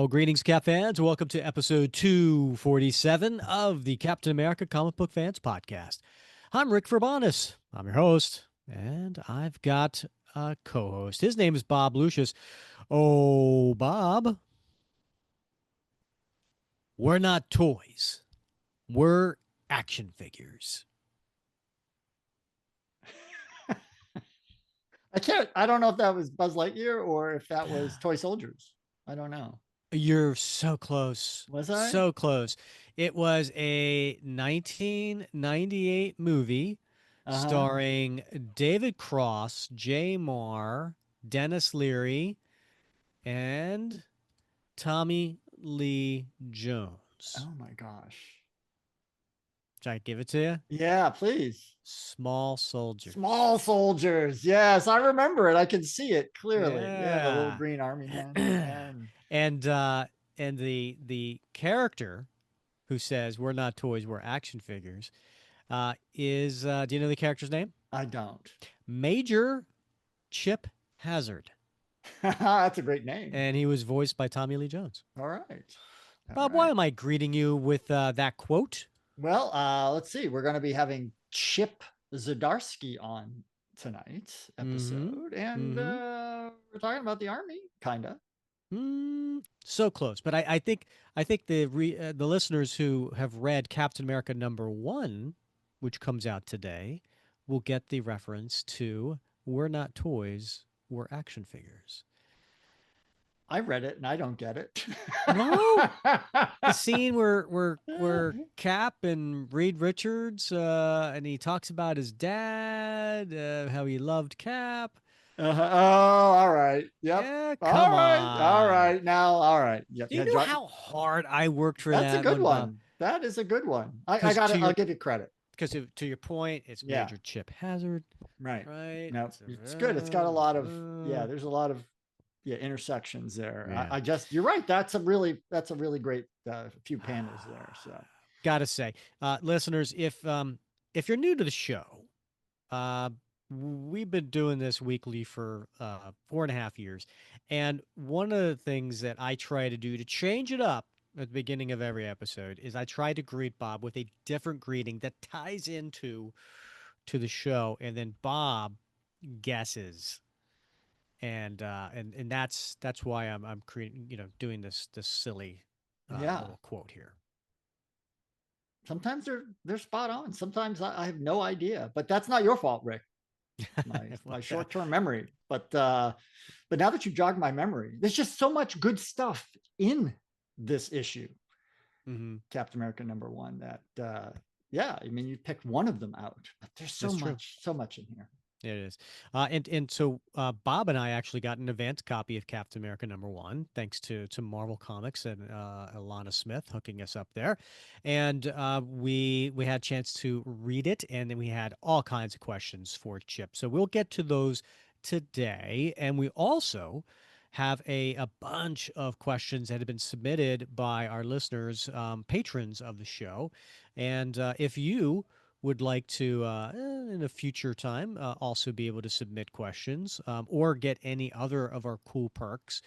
Well, greetings, Cap fans. Welcome to episode 247 of the Captain America Comic Book Fans Podcast. I'm Rick Verbanis. I'm your host, and I've got a co-host. His name is Bob Lucius. Oh, Bob, we're not toys. We're action figures. I don't know if that was Buzz Lightyear or if that was Toy Soldiers. I don't know. You're so close. Was I? So close. It was a 1998 movie Uh-huh. starring David Cross, Jay Marr, Dennis Leary, and Tommy Lee Jones. Oh my gosh. Should I give it to you? Yeah, please. Small Soldiers. Small Soldiers. Yes, I remember it. I can see it clearly. Yeah, the little Yeah. green army man. Man. and uh and the character who says we're not toys, we're action figures, is do you know the character's name? I don't. Major Chip Hazard. That's a great name. And he was voiced by Tommy Lee Jones. All right. All Bob, why right. am I greeting you with that quote? Well, let's see. We're going to be having Chip Zdarsky on tonight Mm-hmm. episode, and Mm-hmm. we're talking about the army, kind of. So close, but I think the listeners who have read Captain America #1, which comes out today, will get the reference to "We're not toys, we're action figures." I read it and I don't get it. No, the scene where Cap and Reed Richards and he talks about his dad, how he loved Cap. Oh, all right. Yep. Yeah, All come right. All on. right. Now, all right. Yep. Do you Yeah. know how hard I worked for That's a that good one, Bob? one. That is a good one. I Because got to it. I'll your give you credit. because to your point, it's Yeah. Major Chip Hazard, Right. right? No, it's good. It's got a lot of, yeah, there's a lot of, yeah, intersections there. yeah. I just, you're right. That's a really great few panels there. So, Gotta say, listeners, if you're new to the show, uh, we've been doing this weekly for 4.5 years, and one of the things that I try to do to change it up at the beginning of every episode is I try to greet Bob with a different greeting that ties into the show, and then Bob guesses, and that's why I'm creating, doing this silly yeah, little quote here. sometimes they're spot on. Sometimes I have no idea, but that's not your fault, Rick. my Well, my short-term memory. But now that you jogged my memory, there's just so much good stuff in this issue, mm-hmm. Captain America #1, that yeah, I mean, you picked one of them out, but there's That's true. so much in here. It is. And so Bob and I actually got an advanced copy of Captain America #1, thanks to Marvel Comics and Alana Smith hooking us up there. And we had a chance to read it, and then we had all kinds of questions for Chip. So we'll get to those today. And we also have a bunch of questions that have been submitted by our listeners, patrons of the show. And if you would like to, in a future time, also be able to submit questions or get any other of our cool perks,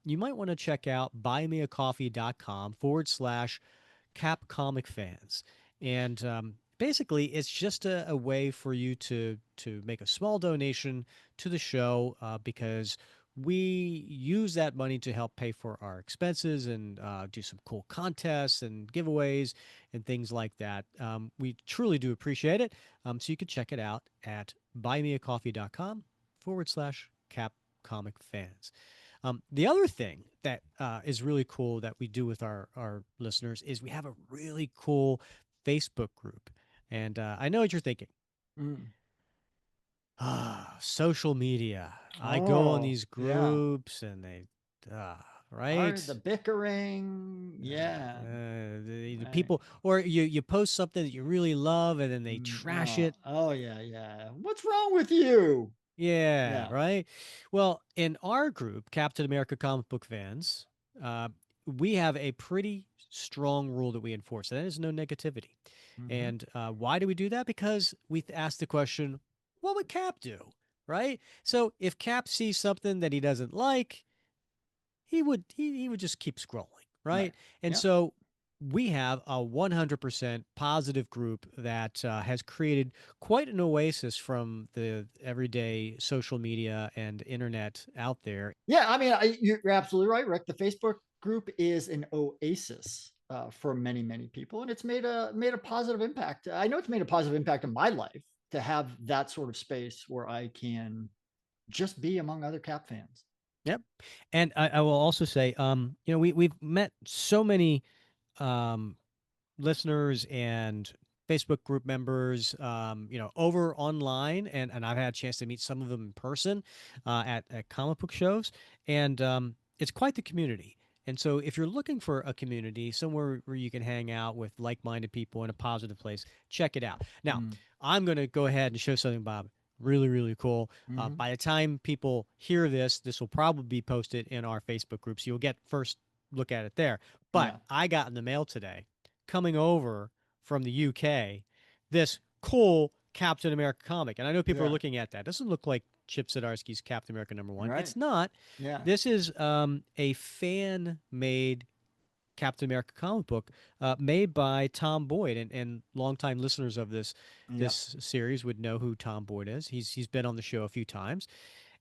you might want to check out buymeacoffee.com/Cap Comic Fans. And basically, it's just a way for you to make a small donation to the show because we use that money to help pay for our expenses and do some cool contests and giveaways and things like that. We truly do appreciate it. So you can check it out at buymeacoffee.com/Cap Comic Fans. The other thing that is really cool that we do with our listeners is we have a really cool Facebook group. And I know what you're thinking. Mm. Social media. I go on Oh, these yeah. groups and they, Are the right? bickering? Yeah. The Right. people, or you post something that you really love and then they trash Oh, it. oh, yeah, yeah. What's wrong with you? Yeah, Yeah. right. Well, in our group, Captain America Comic Book Fans, uh, we have a pretty strong rule that we enforce, and that is no negativity. Mm-hmm. And why do we do that? Because we ask the question, what would Cap do? Right? So if Cap sees something that he doesn't like, he would just keep scrolling, Right. right? And Yeah. so we have a 100% positive group that has created quite an oasis from the everyday social media and internet out there. Yeah. I mean, you're absolutely right, Rick. The Facebook group is an oasis for many, many people, and it's made a positive impact. I know it's made a positive impact in my life to have that sort of space where I can just be among other Cap fans. Yep. And I will also say, we've met so many um, listeners and Facebook group members, over online, and I've had a chance to meet some of them in person at comic book shows, and it's quite the community. And so, if you're looking for a community somewhere where you can hang out with like-minded people in a positive place, check it out. Now, Mm. I'm going to go ahead and show something, Bob. Really, really cool. Hmm. By the time people hear this, this will probably be posted in our Facebook group, so you'll get first look at it there. But Yeah. I got in the mail today coming over from the UK this cool Captain America comic. And I know people are Yeah. looking at that. Doesn't look like Chip Zdarsky's Captain America #1. Right. It's not. Yeah. This is a fan made Captain America comic book made by Tom Boyd. And longtime listeners of Yep. this series would know who Tom Boyd is. He's been on the show a few times.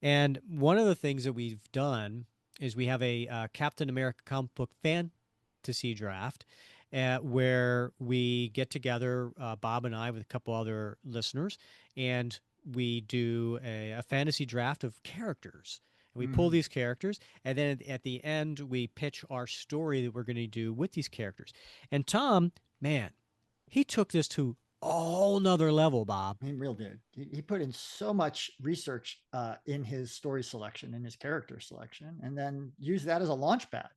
And one of the things that we've done is we have a Captain America comic book fantasy draft where we get together, Bob and I, with a couple other listeners, and we do a fantasy draft of characters. And we pull Hmm. these characters, and then at the end, we pitch our story that we're going to do with these characters. And Tom, man, he took this to a whole nother level, Bob. He real did. He put in so much research in his story selection, in his character selection, and then used that as a launch pad.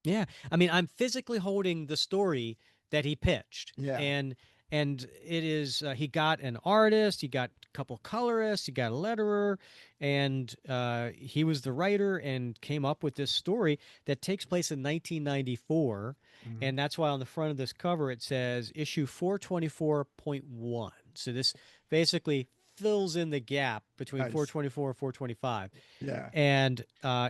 Yeah. I mean, I'm physically holding the story that he pitched. Yeah. And it is he got an artist, he got a couple colorists, he got a letterer, and he was the writer and came up with this story that takes place in 1994, Hmm. and that's why on the front of this cover it says issue 424.1. So this basically fills in the gap between Nice. 424 and 425, Yeah. and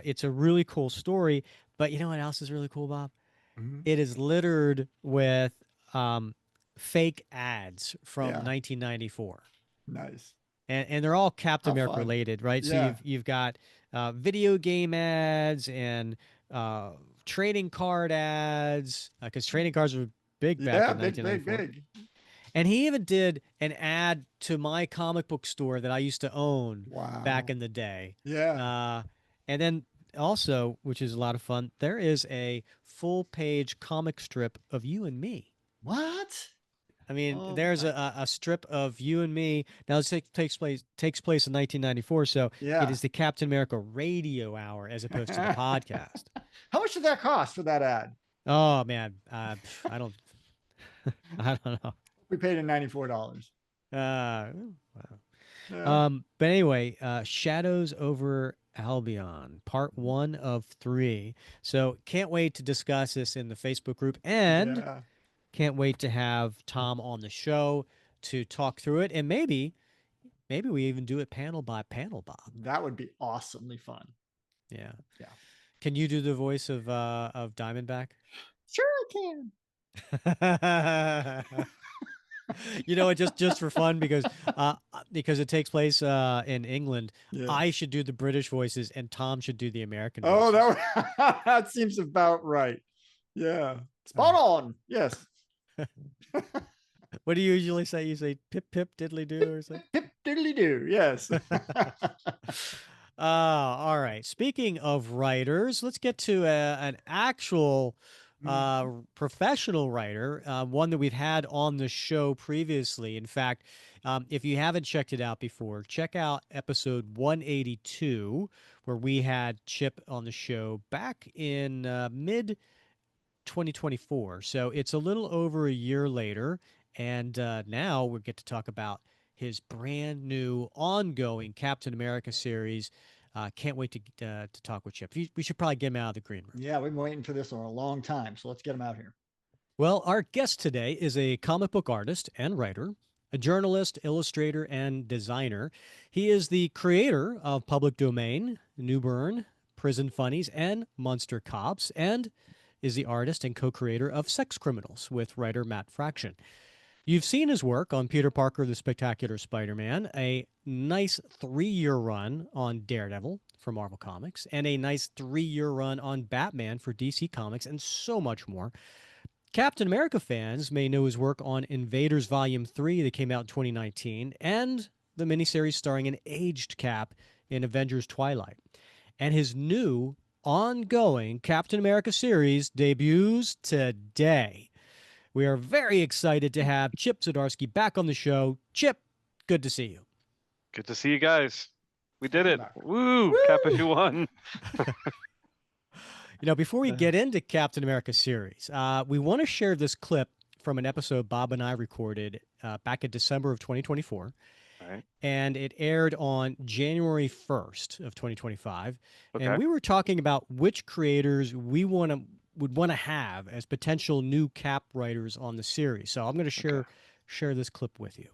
it's a really cool story. But you know what else is really cool, Bob? Hmm. It is littered with um, fake ads from Yeah. 1994, Nice. and they're all Captain How America fun. related, right? So Yeah. you've got video game ads and uh, trading card ads because trading cards were big back Yeah. in Big, big, 1994. big. And he even did an ad to my comic book store that I used to own back Wow. in the day. Yeah. Uh, and then also, which is a lot of fun, there is a full page comic strip of you and me. What? I mean, Oh there's my. a strip of you and me. Now this takes place in 1994, so it Yeah. is the Captain America radio hour as opposed to the podcast. How much did that cost for that ad? Oh man, I don't I don't know. We paid in $94. Wow. Yeah. But anyway, Shadows over Albion, part 1 of 3. So can't wait to discuss this in the Facebook group, and Yeah. can't wait to have Tom on the show to talk through it, and maybe we even do it panel by panel, Bob. That would be awesomely fun. Yeah. Yeah. Can you do the voice of Diamondback? Sure, I can. You know, just for fun because it takes place in England. Yeah. I should do the British voices, and Tom should do the American Oh, voices. that seems about right. Yeah. Spot on. Yes. What do you usually say? You say pip pip diddly do or something? Pip diddly do. Yes. All right. Speaking of writers, let's get to an actual professional writer, one that we've had on the show previously. In fact, if you haven't checked it out before, check out episode 182, where we had Chip on the show back in mid 2024. So it's a little over a year later. And now we get to talk about his brand new ongoing Captain America series. Can't wait to talk with Chip. We should probably get him out of the green room. Yeah, we've been waiting for this for a long time. So let's get him out here. Well, our guest today is a comic book artist and writer, a journalist, illustrator, and designer. He is the creator of Public Domain, New Bern, Prison Funnies and Monster Cops, and is the artist and co-creator of Sex Criminals with writer Matt Fraction. You've seen his work on Peter Parker, the Spectacular Spider-Man, a nice 3-year run on Daredevil for Marvel Comics, and a nice 3-year run on Batman for DC Comics, and so much more. Captain America fans may know his work on Invaders Volume 3 that came out in 2019, and the miniseries starring an aged Cap in Avengers Twilight. And his new ongoing Captain America series debuts today. We are very excited to have Chip Zdarsky back on the show. Chip, good to see you. Good to see you guys. We did Welcome it. back. Woo! Cap Woo! issue 1. Before we Uh, get into Captain America series, we want to share this clip from an episode Bob and I recorded back in December of 2024, all right. and it aired on January 1st of 2025. And Okay. we were talking about which creators we would want to have as potential new Cap writers on the series. So I'm going to Okay. share this clip with you.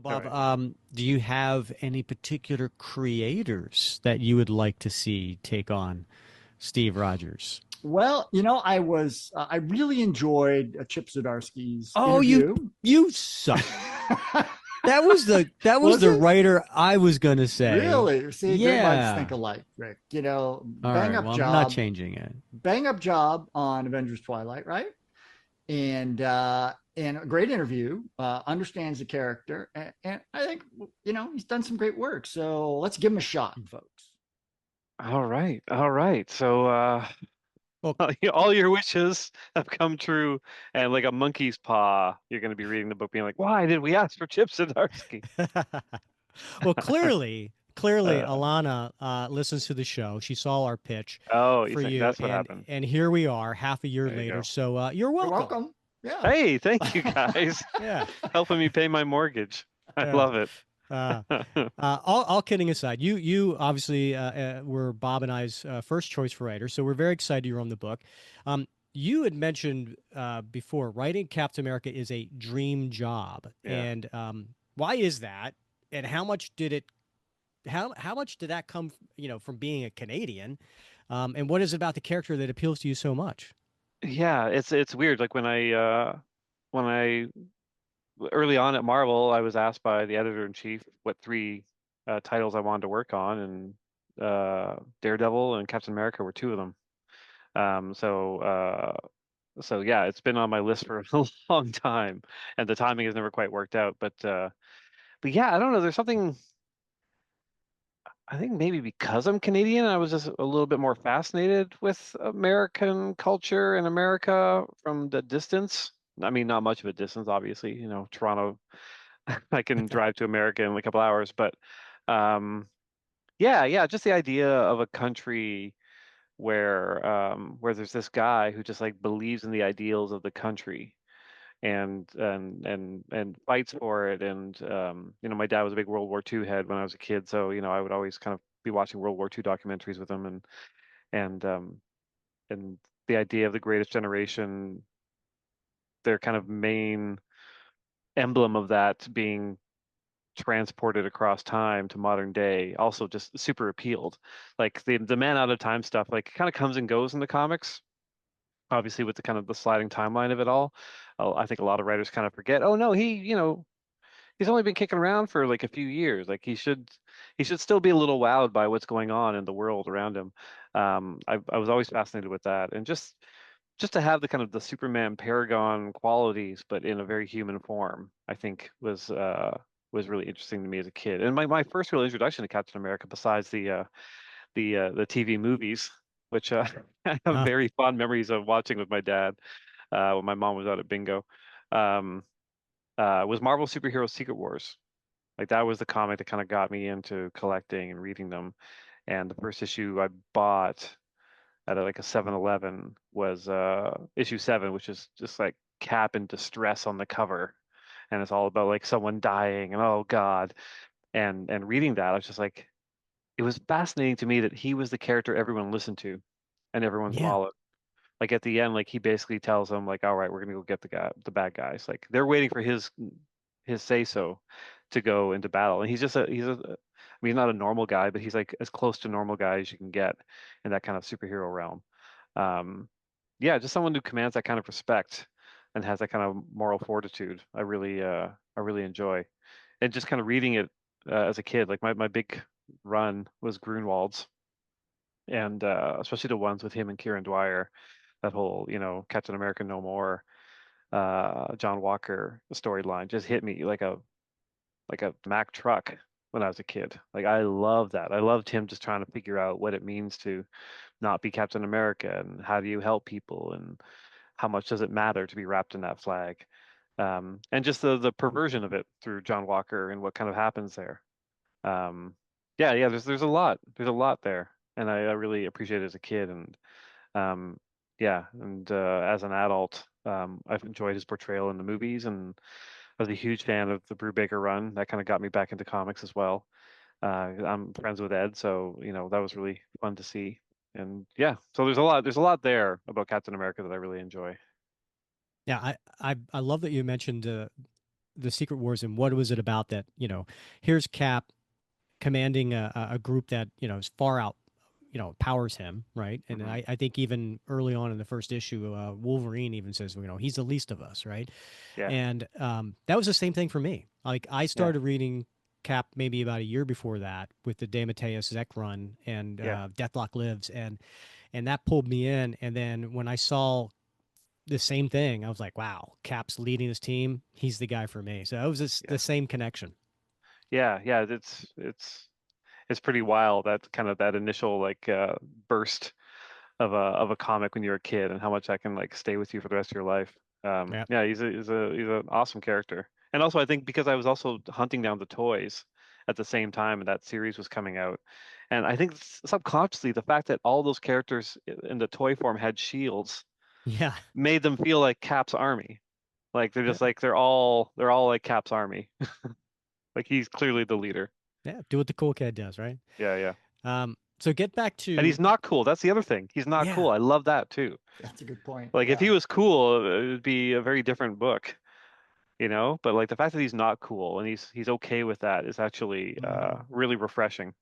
All Bob, right. do you have any particular creators that you would like to see take on Steve Rogers? Well, I really enjoyed Chip Zdarsky's Oh, interview. you suck. That was Was the it? writer I was gonna say. Really? See, great minds think Yeah. alike, Rick. All Bang right. up Well, I'm not job, changing it. bang up job on Avengers Twilight, right? And a great interview. Understands the character, and I think he's done some great work. So let's give him a shot, folks. All right. All right. So Well, all your wishes have come true, and like a monkey's paw, you're going to be reading the book, being like, "Why did we ask for Chip Zdarsky?" well, clearly, Uh, Alana listens to the show. She saw our pitch oh, you for think you, that's what happened? and here we are, half a year There you later. go. So you're You're welcome. welcome. Yeah. Hey, thank you guys, Yeah, helping me pay my mortgage. I yeah. love it. Uh, all kidding aside, you obviously were Bob and I's first choice for writer, so we're very excited you're on the book. You had mentioned before writing Captain America is a dream job, Yeah. and why is that? And how much did that come, from being a Canadian? And what is it about the character that appeals to you so much? Yeah, it's weird. Like when I early on at Marvel, I was asked by the editor in chief what 3 titles I wanted to work on, and Daredevil and Captain America were 2 of them. Um, so so yeah, it's been on my list for a long time, and the timing has never quite worked out. But yeah, I don't know. There's something. I think maybe because I'm Canadian, I was just a little bit more fascinated with American culture and America from the distance. I mean, not much of a distance, obviously. Toronto, I can drive to America in a couple hours, but um, yeah, just the idea of a country where there's this guy who just like believes in the ideals of the country and fights for it. And my dad was a big World War II head when I was a kid, so I would always kind of be watching World War II documentaries with him, and um, and the idea of the Greatest Generation, their kind of main emblem of that being transported across time to modern day, also just super appealed. Like the man out of time stuff, like kind of comes and goes in the comics, obviously with the kind of the sliding timeline of it all. I think a lot of writers kind of forget, oh no, he's only been kicking around for like a few years. Like he should still be a little wowed by what's going on in the world around him. I was always fascinated with that, and just to have the kind of the Superman paragon qualities, but in a very human form, I think was really interesting to me as a kid. And my first real introduction to Captain America, besides the TV movies, which I have Uh, very fond memories of watching with my dad when my mom was out at bingo, um, was Marvel Superhero Secret Wars. Like that was the comic that kind of got me into collecting and reading them. And the first issue I bought at like a 7-Eleven was issue 7, which is just like Cap in distress on the cover. And it's all about like someone dying and oh God. And reading that, I was just like, it was fascinating to me that he was the character everyone listened to and everyone yeah, followed. Like at the end, like he basically tells them like, all right, we're gonna go get the bad guys. Like they're waiting for his say so to go into battle. And he's a mean, he's not a normal guy, but he's like as close to normal guy as you can get in that kind of superhero realm. Yeah, just someone who commands that kind of respect and has that kind of moral fortitude. I really enjoy, and just kind of reading it as a kid. Like my big run was Grunwald's, and especially the ones with him and Kieran Dwyer, that whole Captain America No More, John Walker storyline just hit me like a Mack truck when I was a kid. Like I love that. I loved him just trying to figure out what it means to not be Captain America and how do you help people and how much does it matter to be wrapped in that flag. And just the perversion of it through John Walker and what kind of happens there. Yeah, there's a lot there, and I really appreciate it as a kid, and um, yeah, and as an adult, I've enjoyed his portrayal in the movies, and I was a huge fan of the Brubaker run. That kind of got me back into comics as well. I'm friends with Ed, so that was really fun to see. And yeah, so there's a lot there about Captain America that I really enjoy. Yeah, I love that you mentioned the Secret Wars and what was it about that, here's Cap commanding a group that, is far out, powers him, right? And Hmm. I think even early on in the first issue, Wolverine even says, he's the least of us, right? Yeah, And that was the same thing for me. Like I yeah, started reading Cap maybe about a year before that with the De Mateus Zek run and yeah, Deathlock Lives, and that pulled me in. And then when I saw the same thing, I was like, wow, Cap's leading his team. He's the guy for me. So it was yeah, the same connection. yeah. It's pretty wild, that kind of that initial like burst of a comic when you're a kid and how much that can like stay with you for the rest of your life. Yeah. Yeah, he's an awesome character. And also I think because I was also hunting down the toys at the same time and that series was coming out. And I think subconsciously the fact that all those characters in the toy form had shields Yeah. made them feel like Cap's army. Like they're Yeah. just like they're all like Cap's army. Like he's clearly the leader. Yeah. Do what the cool kid does, right? Yeah, yeah. So get back And to, he's not cool. That's the other thing. He's not yeah. cool. I love that too. That's a good point. Like if he Yeah. was cool, it would be a very different book, you know? But like the fact that he's not cool and he's okay with that is actually Mhm. really refreshing.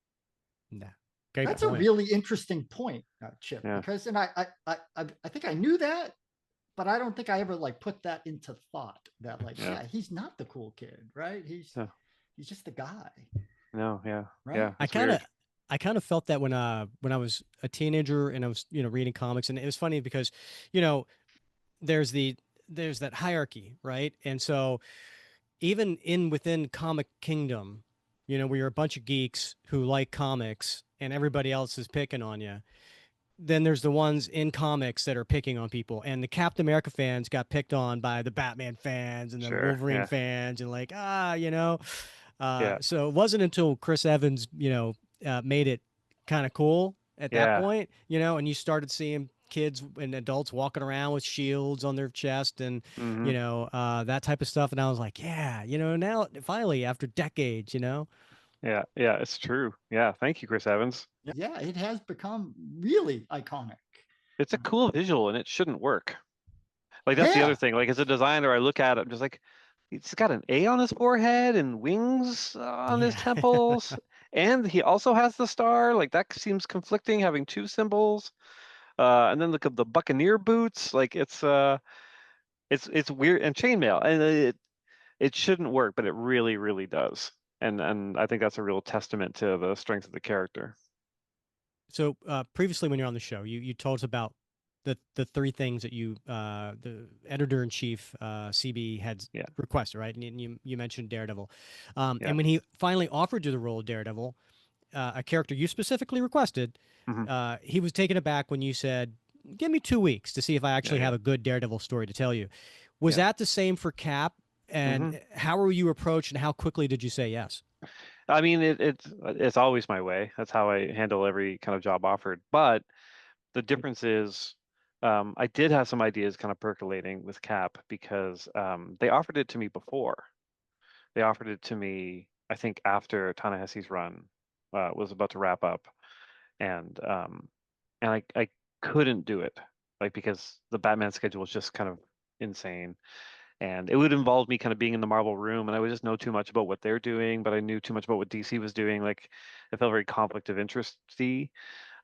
Yeah. Great That's a point. really interesting point, Chip, Yeah. because and I think I knew that, but I don't think I ever like put that into thought that like, Yeah. yeah, he's not the cool kid, right? Yeah. He's just the guy, No, yeah. right? Yeah, I it's kind of weird. I kind of felt that when I was a teenager and I was, reading comics, and it was funny because, you know, there's the there's that hierarchy, right? And so even within comic kingdom, where you're a bunch of geeks who like comics and everybody else is picking on you, then there's the ones in comics that are picking on people. And the Captain America fans got picked on by the Batman fans and the Sure. Wolverine Yeah. fans, and like, Yeah. so it wasn't until Chris Evans, made it kind of cool at that Yeah. point, and you started seeing kids and adults walking around with shields on their chest and, Hmm. that type of stuff. And I was like, yeah, now finally after decades, Yeah. Yeah, it's true. Yeah. Thank you, Chris Evans. Yeah, it has become really iconic. It's a cool visual and it shouldn't work. Like that's the other Yeah, thing. Like as a designer, I look at it, I'm just like, he's got an A on his forehead and wings on his yeah. temples, and he also has the star. Like that seems conflicting, having two symbols. And then look at the Buccaneer boots. Like it's weird and chainmail, and it shouldn't work, but it really, really does. And I think that's a real testament to the strength of the character. So previously, when you're on the show, you told us about the three things that the editor in chief CB had Yeah, requested, right? And you mentioned Daredevil, yeah, and when he finally offered you the role of Daredevil, a character you specifically requested, hmm, he was taken aback when you said, "Give me 2 weeks to see if I yeah, actually yeah, have a good Daredevil story to tell you." Was yeah. that the same for Cap? And Hmm. how were you approached, and how quickly did you say yes? I mean, it's always my way. That's how I handle every kind of job offered. But the difference is, I did have some ideas kind of percolating with Cap because they offered it to me before. They offered it to me, I think, after Ta-Nehisi's run was about to wrap up, and I couldn't do it, like because the Batman schedule was just kind of insane. And it would involve me kind of being in the Marvel room, and I would just know too much about what they're doing, but I knew too much about what DC was doing. Like, it felt very conflict of interest-y.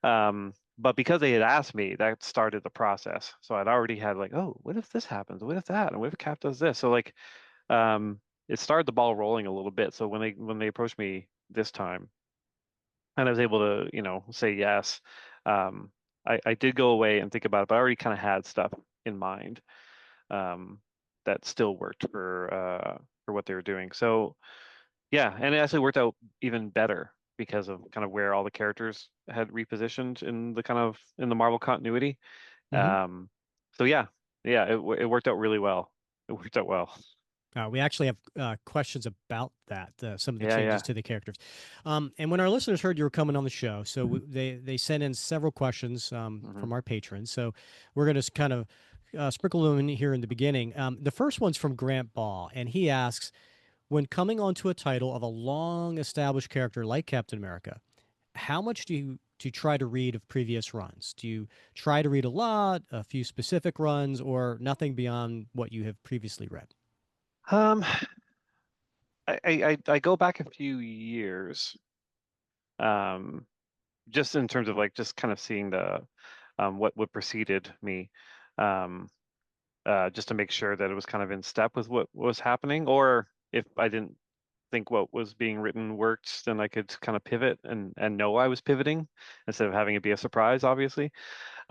But because they had asked me, that started the process. So I'd already had like, oh, what if this happens? What if that? And what if Cap does this? So like, um, it started the ball rolling a little bit. So when they approached me this time, and I was able to, say yes, um, I did go away and think about it, but I already kind of had stuff in mind, um, that still worked for what they were doing. So yeah, and it actually worked out even better because of kind of where all the characters had repositioned in the Marvel continuity. Hmm. Um, so yeah, it worked out really well. It worked out well. We actually have questions about that, some of the Yeah, changes yeah. to the characters. And when our listeners heard you were coming on the show, so they sent in several questions Hmm. from our patrons. So we're going to kind of sprinkle them in here in the beginning. The first one's from Grant Ball, and he asks, when coming onto a title of a long established character like Captain America, how much do you try to read of previous runs? Do you try to read a lot, a few specific runs, or nothing beyond what you have previously read? Um, I go back a few years, um, just in terms of like just kind of seeing the what preceded me, um, just to make sure that it was kind of in step with what was happening, or if I didn't think what was being written worked, then I could kind of pivot and know I was pivoting instead of having it be a surprise, obviously.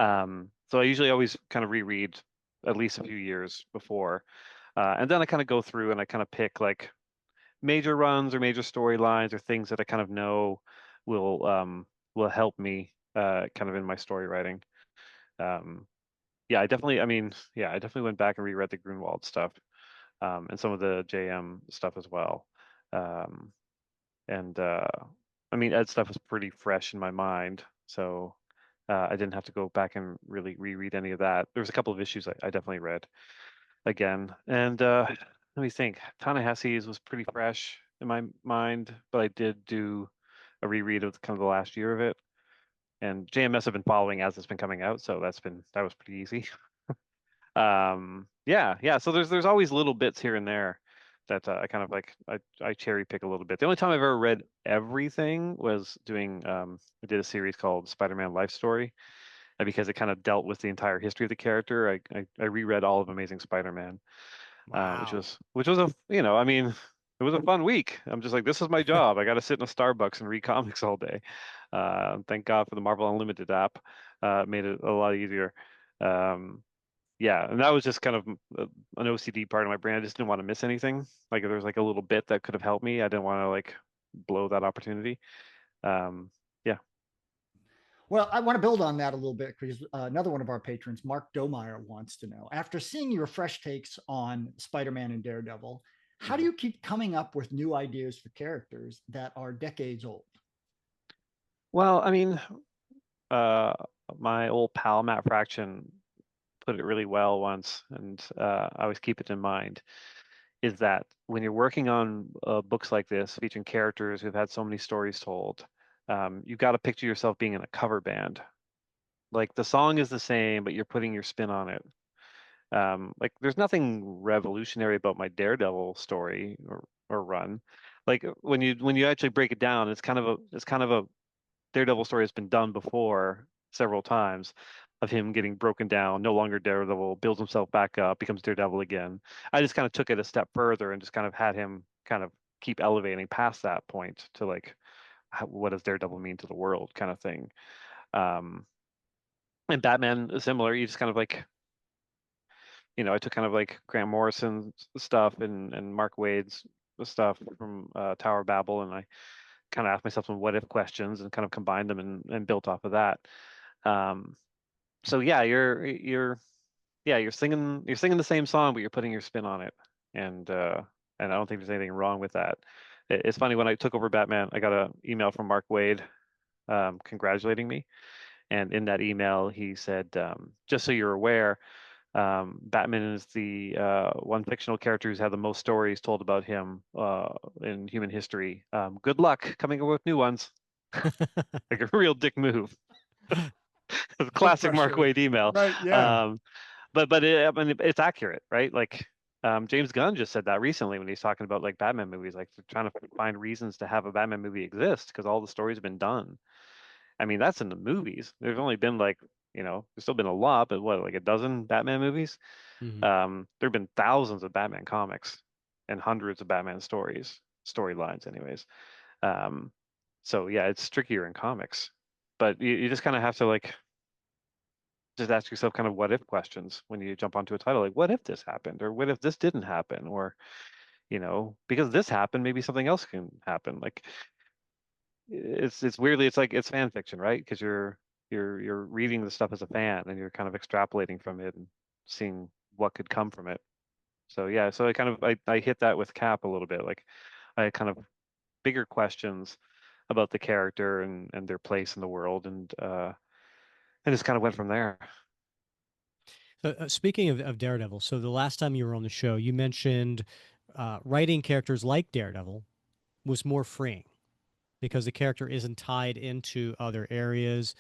So I usually always kind of reread at least a few years before, and then I kind of go through and I kind of pick like major runs or major storylines or things that I kind of know will um, will help me kind of in my story writing. Um, yeah, I definitely went back and reread the Grunwald stuff, and some of the JM stuff as well. Um, and I mean, Ed stuff was pretty fresh in my mind, so I didn't have to go back and really reread any of that. There was a couple of issues I definitely read again, and let me think. Ta-Nehisi's was pretty fresh in my mind, but I did do a reread of kind of the last year of it. And JMS have been following as it's been coming out, so that was pretty easy. Yeah. So there's always little bits here and there that I kind of like I cherry pick a little bit. The only time I've ever read everything was doing I did a series called Spider-Man Life Story, and because it kind of dealt with the entire history of the character, I reread all of Amazing Spider-Man, Wow. which was I mean, it was a fun week. I'm just like, this is my job. I got to sit in a Starbucks and read comics all day. Thank God for the Marvel Unlimited app. It made it a lot easier. Um, yeah, and that was just kind of an OCD part of my brain. I just didn't want to miss anything. Like if there was like a little bit that could have helped me, I didn't want to like blow that opportunity. Um, yeah. Well, I want to build on that a little bit because another one of our patrons, Mark Domeyer, wants to know, after seeing your fresh takes on Spider-Man and Daredevil, how do Mhm. you keep coming up with new ideas for characters that are decades old? Well, I mean, uh, my old pal Matt Fraction put it really well once, and I always keep it in mind, is that when you're working on books like this, featuring characters who've had so many stories told, you've got to picture yourself being in a cover band. Like the song is the same, but you're putting your spin on it. Like there's nothing revolutionary about my Daredevil story or run. Like when you actually break it down, it's kind of a Daredevil story has been done before several times of him getting broken down, no longer Daredevil, builds himself back up, becomes Daredevil again. I just kind of took it a step further and just kind of had him kind of keep elevating past that point to like what does Daredevil mean to the world kind of thing. Um, and Batman is similar. You just kind of like I took kind of like Grant Morrison's stuff and Mark Waid's stuff from Tower of Babel, and I kind of asked myself some what if questions and kind of combined them and built off of that. Um, so yeah, you're singing the same song, but you're putting your spin on it, and uh, and I don't think there's anything wrong with that. It's funny when I took over Batman, I got an email from Mark Waid congratulating me, and in that email he said, just so you're aware. Batman is the one fictional character who's had the most stories told about him in human history. Good luck coming up with new ones. Like a real dick move. So Classic Mark frustrating. Waid email. Right. Yeah. Um, but I mean, it's accurate, right? Like James Gunn just said that recently when he's talking about like Batman movies, like they're trying to find reasons to have a Batman movie exist because all the stories have been done. I mean, that's in the movies. There's only been like, there's still been a lot, but what, like a dozen Batman movies? Hmm. There have been thousands of Batman comics and hundreds of Batman storylines, anyways. Um, so yeah, it's trickier in comics, but you just kind of have to like just ask yourself kind of what if questions when you jump onto a title, like what if this happened, or what if this didn't happen, or because this happened, maybe something else can happen. Like it's weirdly, it's like it's fan fiction, right? Because you're reading the stuff as a fan and you're kind of extrapolating from it and seeing what could come from it. So yeah, so I hit that with Cap a little bit. Like I had kind of bigger questions about the character and their place in the world, and just kind of went from there. Speaking of Daredevil, so the last time you were on the show, you mentioned writing characters like Daredevil was more freeing because the character isn't tied into other areas,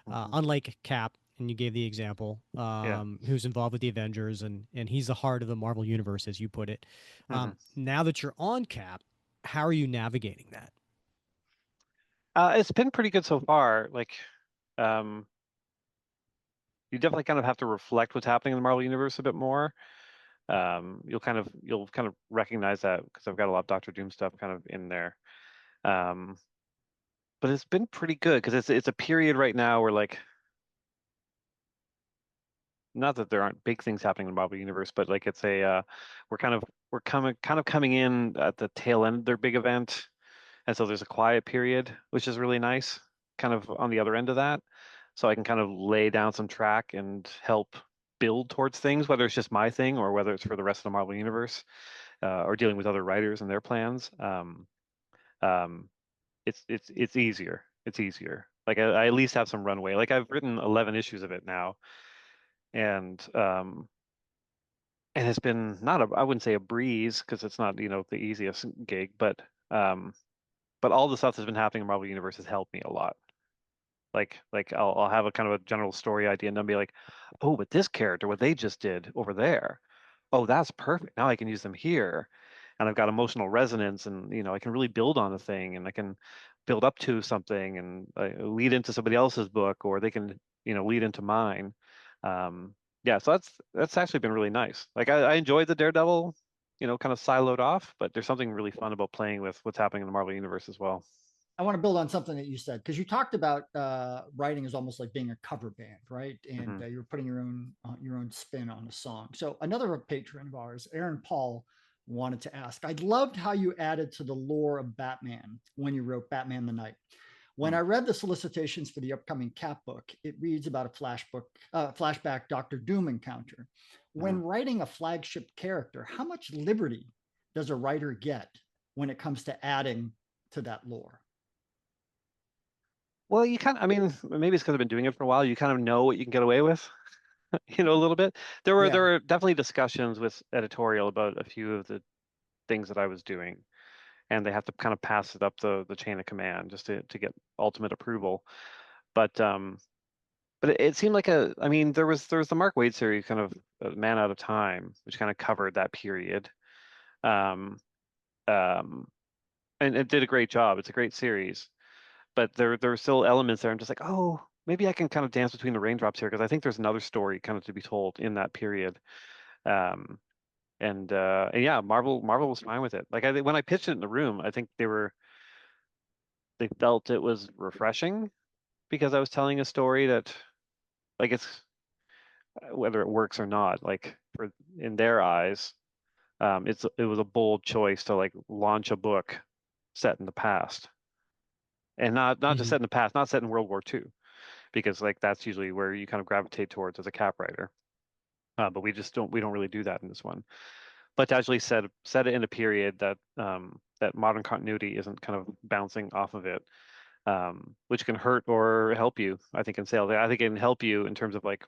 Hmm. unlike Cap. And you gave the example, Yeah. who's involved with the Avengers, and he's the heart of the Marvel universe, as you put it. Hmm. Now that you're on Cap, how are you navigating that? It's been pretty good so far. Like, um, you definitely kind of have to reflect what's happening in the Marvel universe a bit more. You'll kind of recognize that because I've got a lot of Doctor Doom stuff kind of in there. Um, but it's been pretty good because it's a period right now where like not that there aren't big things happening in the Marvel universe, but like it's a we're coming in at the tail end of their big event, and so there's a quiet period, which is really nice, kind of on the other end of that. So I can kind of lay down some track and help build towards things, whether it's just my thing or whether it's for the rest of the Marvel universe, or dealing with other writers and their plans. Um, it's easier. It's easier. Like I at least have some runway. Like I've written 11 issues of it now, and it's been not I wouldn't say a breeze because it's not the easiest gig, um, but all the stuff that's been happening in Marvel Universe has helped me a lot. Like I'll have a kind of a general story idea and then be like, oh, but this character, what they just did over there, oh, that's perfect. Now I can use them here, and I've got emotional resonance, and I can really build on a thing, and I can build up to something, and lead into somebody else's book, or they can lead into mine. Yeah, so that's actually been really nice. Like I enjoyed the Daredevil, kind of siloed off, but there's something really fun about playing with what's happening in the Marvel Universe as well. I want to build on something that you said because you talked about writing is almost like being a cover band, right? And Hmm. you're putting your own spin on a song. So another patron of ours, Aaron Paul, wanted to ask. I loved how you added to the lore of Batman when you wrote Batman the Night. When I read the solicitations for the upcoming Cap book, it reads about a flashback Doctor Doom encounter. Hmm. When writing a flagship character, how much liberty does a writer get when it comes to adding to that lore? Well, I mean, maybe it's because I've been doing it for a while. You kind of know what you can get away with, a little bit. There were Yeah. there were definitely discussions with editorial about a few of the things that I was doing, and they have to kind of pass it up the chain of command just to get ultimate approval. But it seemed like I mean, there was the Mark Waid series, kind of Man Out of Time, which kind of covered that period. Um, um, and it did a great job. It's a great series. But there are still elements there. I'm just like, oh, maybe I can kind of dance between the raindrops here because I think there's another story kind of to be told in that period. Um, and yeah, Marvel was fine with it. Like when I pitched it in the room, I think they felt it was refreshing because I was telling a story that like it's whether it works or not, like for in their eyes, it was a bold choice to like launch a book set in the past and not just Hmm. set in the past, not set in World War II because like that's usually where you kind of gravitate towards as a cap writer. But we don't really do that in this one. But to actually set it in a period that modern continuity isn't kind of bouncing off of it, which can hurt or help you. I think in sales, I think it can help you in terms of like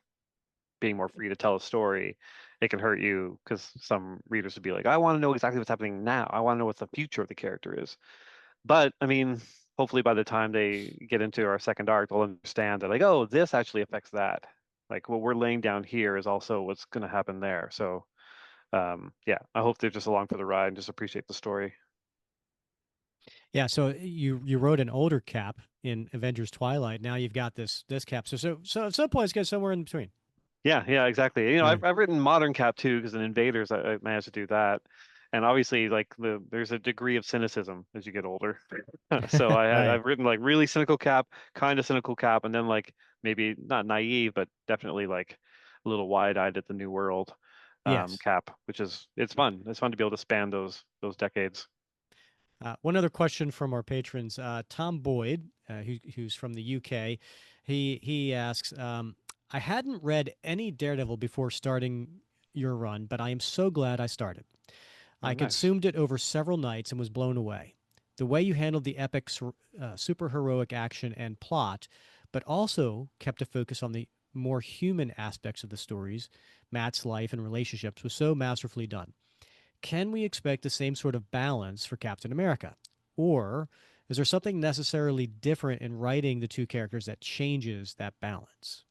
being more free to tell a story. It can hurt you because some readers would be like, I want to know exactly what's happening now. I want to know what the future of the character is. But I mean, hopefully by the time they get into our second arc, they'll understand that like, oh, this actually affects that. Like what we're laying down here is also what's going to happen there. So Yeah, I hope they're just along for the ride and just appreciate the story. Yeah, so you wrote an older Cap in Avengers Twilight. Now you've got this Cap. So at some point it's got somewhere in between. Yeah, exactly. You know, Yeah. I've written Modern Cap too, because in Invaders I managed to do that. And obviously, like there's a degree of cynicism as you get older. So Right. I've written like really cynical Cap, kind of cynical Cap, and then like maybe not naive, but definitely like a little wide-eyed at the new world Yes. Cap, which is it's fun. It's fun to be able to span those decades. One other question from our patrons, Tom Boyd, who's from the UK. He asks, I hadn't read any Daredevil before starting your run, but I am so glad I started. Oh, I nice. consumed it over several nights and was blown away. The way you handled the epic superheroic action and plot, but also kept a focus on the more human aspects of the stories, Matt's life and relationships, was so masterfully done. Can we expect the same sort of balance for Captain America? Or is there something necessarily different in writing the two characters that changes that balance?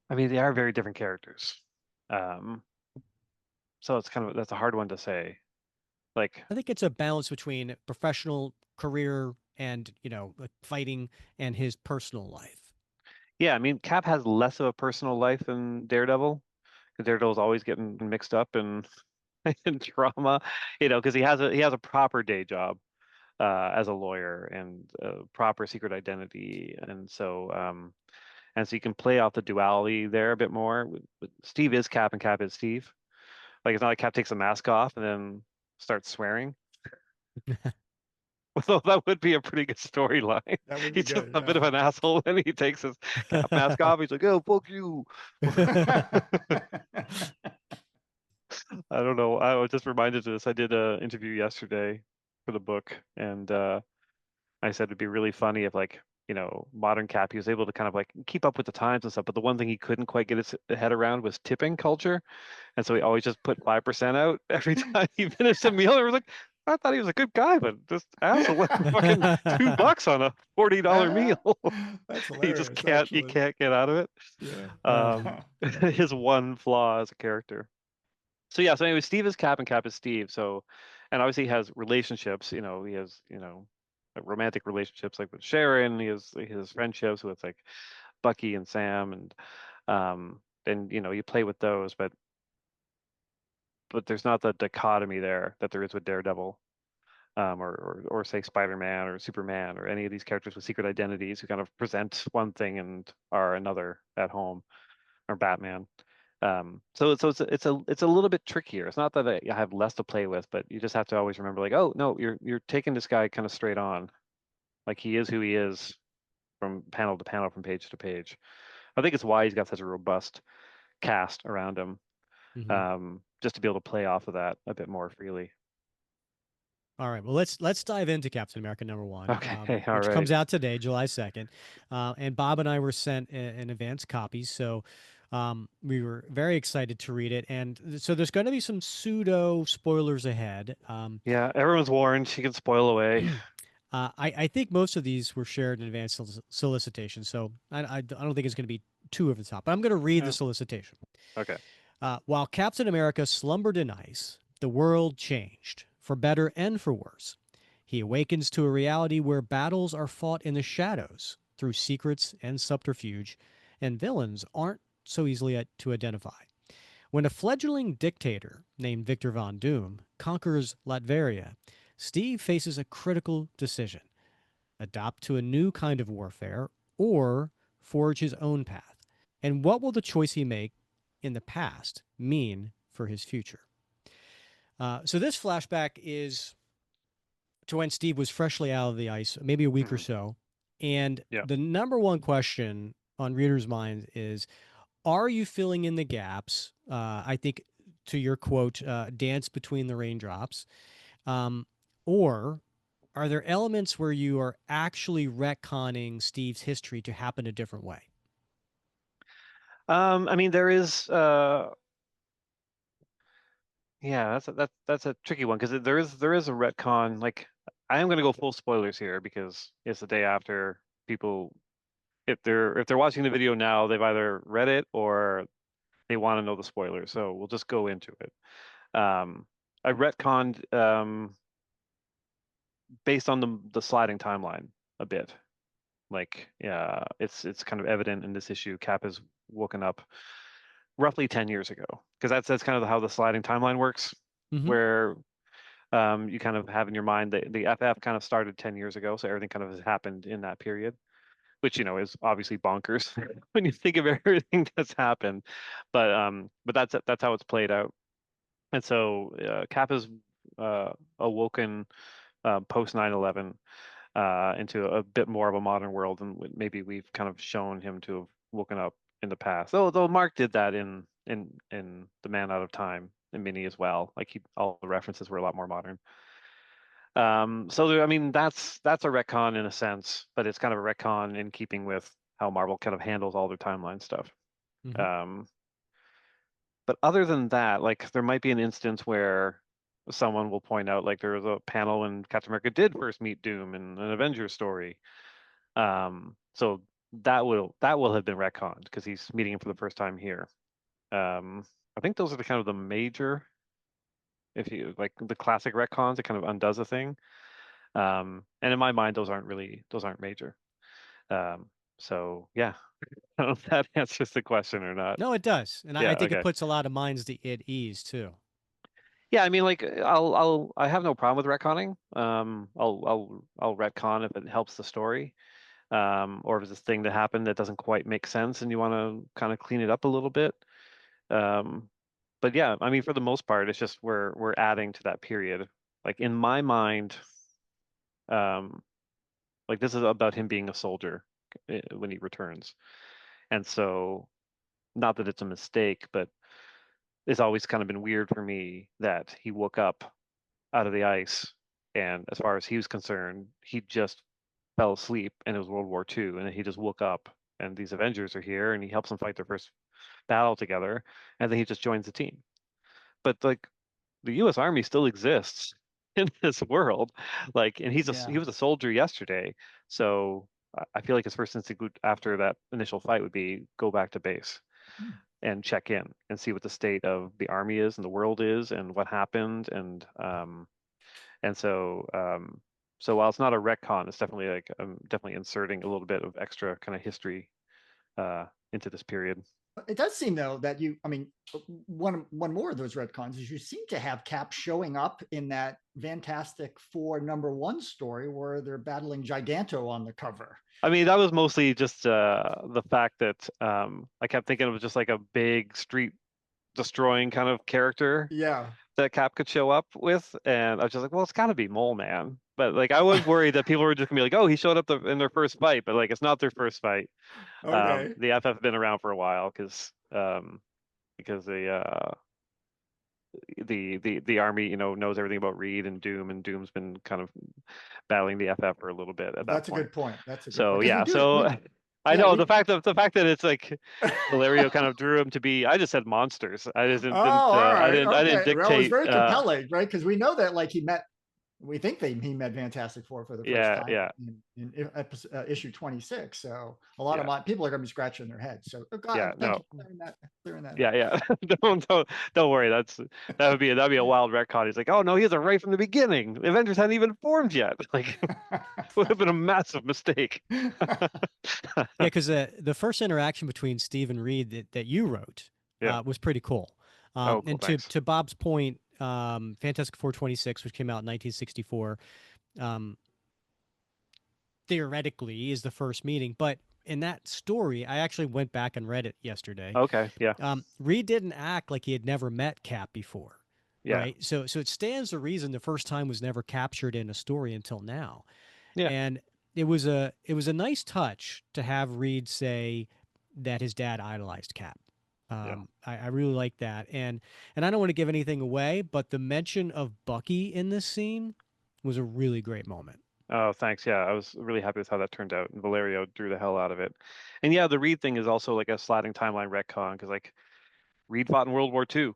I mean, they are very different characters. Um, so it's kind of that's a hard one to say. Like, I think it's a balance between professional career and, like fighting and his personal life. yeah, I mean, Cap has less of a personal life than Daredevil. 'Cause Daredevil's always getting mixed up in, in drama, because he has a proper day job as a lawyer and a proper secret identity, and so you can play off the duality there a bit more. Steve is Cap and Cap is Steve. Like it's not like Cap takes the mask off and then starts swearing. Although that would be a pretty good storyline. That would be He's just good. a bit of an asshole when he takes his Cap mask off. He's like, "Oh, fuck you." I don't know. I was just reminded of this. I did an interview yesterday for the book, and I said it'd be really funny if, like, modern Cap, he was able to kind of like keep up with the times and stuff. But the one thing he couldn't quite get his head around was tipping culture, and so he always just put 5% out every time he finished a meal. It was like, I thought he was a good guy, but this asshole went for fucking $2 on a $40 meal. That's He just hilarious, can't. He actually. can't get out of it. Yeah. Um, his one flaw as a character. So yeah, so anyway, Steve is Cap and Cap is Steve. So, and obviously he has relationships. He has like romantic relationships like with Sharon. He has friendships with like Bucky and Sam, and you play with those, but there's not the dichotomy there that there is with Daredevil, or say Spider-Man or Superman or any of these characters with secret identities who kind of present one thing and are another at home, or Batman. So it's a little bit trickier. It's not that I have less to play with, but you just have to always remember, like, oh no, you're taking this guy kind of straight on, like he is who he is from panel to panel, from page to page. I think it's why he's got such a robust cast around him, Mhm. just to be able to play off of that a bit more freely. All right. Well, let's dive into Captain America #1, Okay, all which right. comes out today, July 2nd. And Bob and I were sent an advance copy, so we were very excited to read it. And so there's going to be some pseudo spoilers ahead. Yeah, everyone's warned. She can spoil away. I think most of these were shared in advance solicitation, so I don't think it's going to be too over the top. But I'm going to read the Yeah. solicitation. Okay. While Captain America slumbered in ice, the world changed, for better and for worse. He awakens to a reality where battles are fought in the shadows through secrets and subterfuge, and villains aren't so easily to identify. When a fledgling dictator named Victor Von Doom conquers Latveria, Steve faces a critical decision: adopt to a new kind of warfare or forge his own path. And what will the choice he make in the past mean for his future? So this flashback is to when Steve was freshly out of the ice, maybe a week or Hmm. so. And Yeah. the number one question on readers' minds is, are you filling in the gaps? I think to your quote, dance between the raindrops. Um, or are there elements where you are actually retconning Steve's history to happen a different way? I mean, there is yeah, that's a tricky one, because there is a retcon. Like, I am going to go full spoilers here because it's the day after. People, if they're watching the video now, they've either read it, or they want to know the spoilers, so we'll just go into it. I retconned based on the sliding timeline a bit. Like, yeah, it's kind of evident in this issue. Cap has woken up roughly 10 years ago, because that's kind of how the sliding timeline works, Hmm. where you kind of have in your mind that the FF kind of started 10 years ago, so everything kind of has happened in that period, which is obviously bonkers when you think of everything that's happened. But that's how it's played out. And so Cap has awoken post 9/11 into a bit more of a modern world than maybe we've kind of shown him to have woken up in the past. Though Mark did that in The Man Out of Time and Mini as well. Like all the references were a lot more modern. So I mean that's a retcon in a sense, but it's kind of a retcon in keeping with how Marvel kind of handles all their timeline stuff. Hmm. Um, but other than that, like there might be an instance where someone will point out like there was a panel when Captain America did first meet Doom in an Avengers story. So that will have been retconned because he's meeting him for the first time here. I think those are the kind of the major, if you like the classic retcons, it kind of undoes a thing. And in my mind, those aren't major. Um, so yeah, I don't know if that answers the question or not. No, it does, and I Yeah, think it okay. puts a lot of minds at ease too. Yeah, I mean, like, I have no problem with retconning. I'll retcon if it helps the story, or if it's a thing that happened that doesn't quite make sense and you want to kind of clean it up a little bit. Um, but yeah, I mean, for the most part, it's just we're adding to that period. Like in my mind, um, like this is about him being a soldier when he returns, and so not that it's a mistake, but it's always kind of been weird for me that he woke up out of the ice, and as far as he was concerned, he just fell asleep and it was World War II, and then he just woke up and these Avengers are here and he helps them fight their first battle together, and then he just joins the team. But like the U.S. Army still exists in this world, like, and he Yeah. was a soldier yesterday, so I feel like his first instinct after that initial fight would be go back to base Hmm. and check in and see what the state of the army is and the world is and what happened and so while it's not a retcon, it's definitely like definitely inserting a little bit of extra kind of history uh, into this period. It does seem though that I mean, one more of those retcons is you seem to have Cap showing up in that Fantastic Four #1 story where they're battling Giganto on the cover. I mean, that was mostly just the fact that I kept thinking it was just like a big street destroying kind of character Yeah. that Cap could show up with, and I was just like, well, it's got to be Mole Man. But like, I was worried that people were just gonna be like, oh, he showed up in their first fight, but like, it's not their first fight. Okay. The FF have been around for a while because the army, knows everything about Reed and Doom, and Doom's been kind of battling the FF for a little bit at that That's a point. good point. That's a good So point. Because yeah, so I yeah, know the fact that it's like Valerio kind of drew him to be. I just said monsters. I just oh, didn't all right. I didn't Okay. Well, it was dictate. very compelling, right? Because we know that like we think he met Fantastic Four for the first Yeah, time yeah, in issue 26. So a lot of yeah, my people are going to be scratching their heads. So yeah. God, thank No, you for clearing that yeah, up. yeah. Don't worry. That'd be a wild retcon. He's like, oh no, he has it right from the beginning. The Avengers hadn't even formed yet. Like, would have been a massive mistake. Yeah, because the first interaction between Steve and Reed that you wrote Yeah. was pretty cool. Oh, cool. And to Thanks. to Bob's point, Fantastic Four 26, which came out in 1964, um, theoretically is the first meeting. But in that story, I actually went back and read it yesterday. Okay. Yeah. Reed didn't act like he had never met Cap before, Yeah. right? So it stands to reason the first time was never captured in a story until now. Yeah. And it was a nice touch to have Reed say that his dad idolized Cap. Yeah. I really like that, and I don't want to give anything away, but the mention of Bucky in this scene was a really great moment. Oh, thanks. Yeah, I was really happy with how that turned out, and Valerio drew the hell out of it. And yeah, the Reed thing is also like a sliding timeline retcon because like Reed fought in World War II,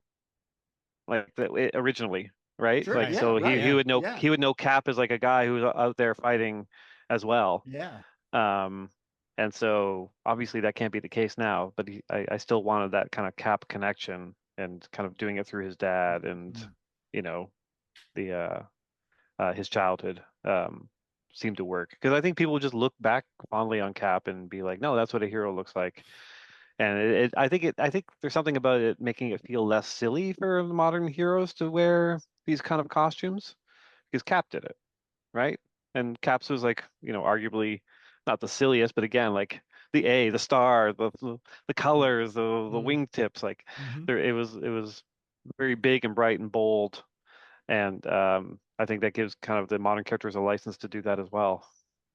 like originally, right? Sure. Like Right. Yeah. so he Right. he Yeah. would know Yeah. he would know Cap as like a guy who's out there fighting as well. Yeah. Um, And so obviously that can't be the case now, but I still wanted that kind of Cap connection and kind of doing it through his dad and, you know, the his childhood seemed to work. Because I think people just look back fondly on Cap and be like, no, that's what a hero looks like. And I think there's something about it making it feel less silly for modern heroes to wear these kind of costumes because Cap did it, right? And Caps was like, you know, arguably not the silliest, but again, like the star, the colors, the wingtips, like Mhm. there it was very big and bright and bold. And I think that gives kind of the modern characters a license to do that as well.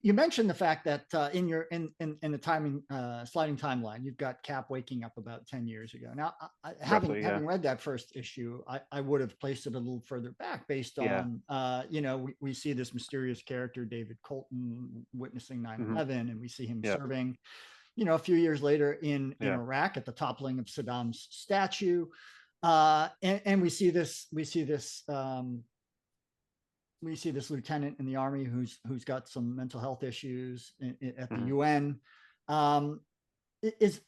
You mentioned the fact that in your in the timing sliding timeline, you've got Cap waking up about 10 years ago. Now, having Roughly, yeah. having read that first issue, I would have placed it a little further back based Yeah. on you know, we see this mysterious character David Colton witnessing 9 Hmm. 11, and we see him Yeah. serving, you know, a few years later in Yeah. Iraq at the toppling of Saddam's statue, and we see this lieutenant in the army who's got some mental health issues at the Hmm. UN. Um, is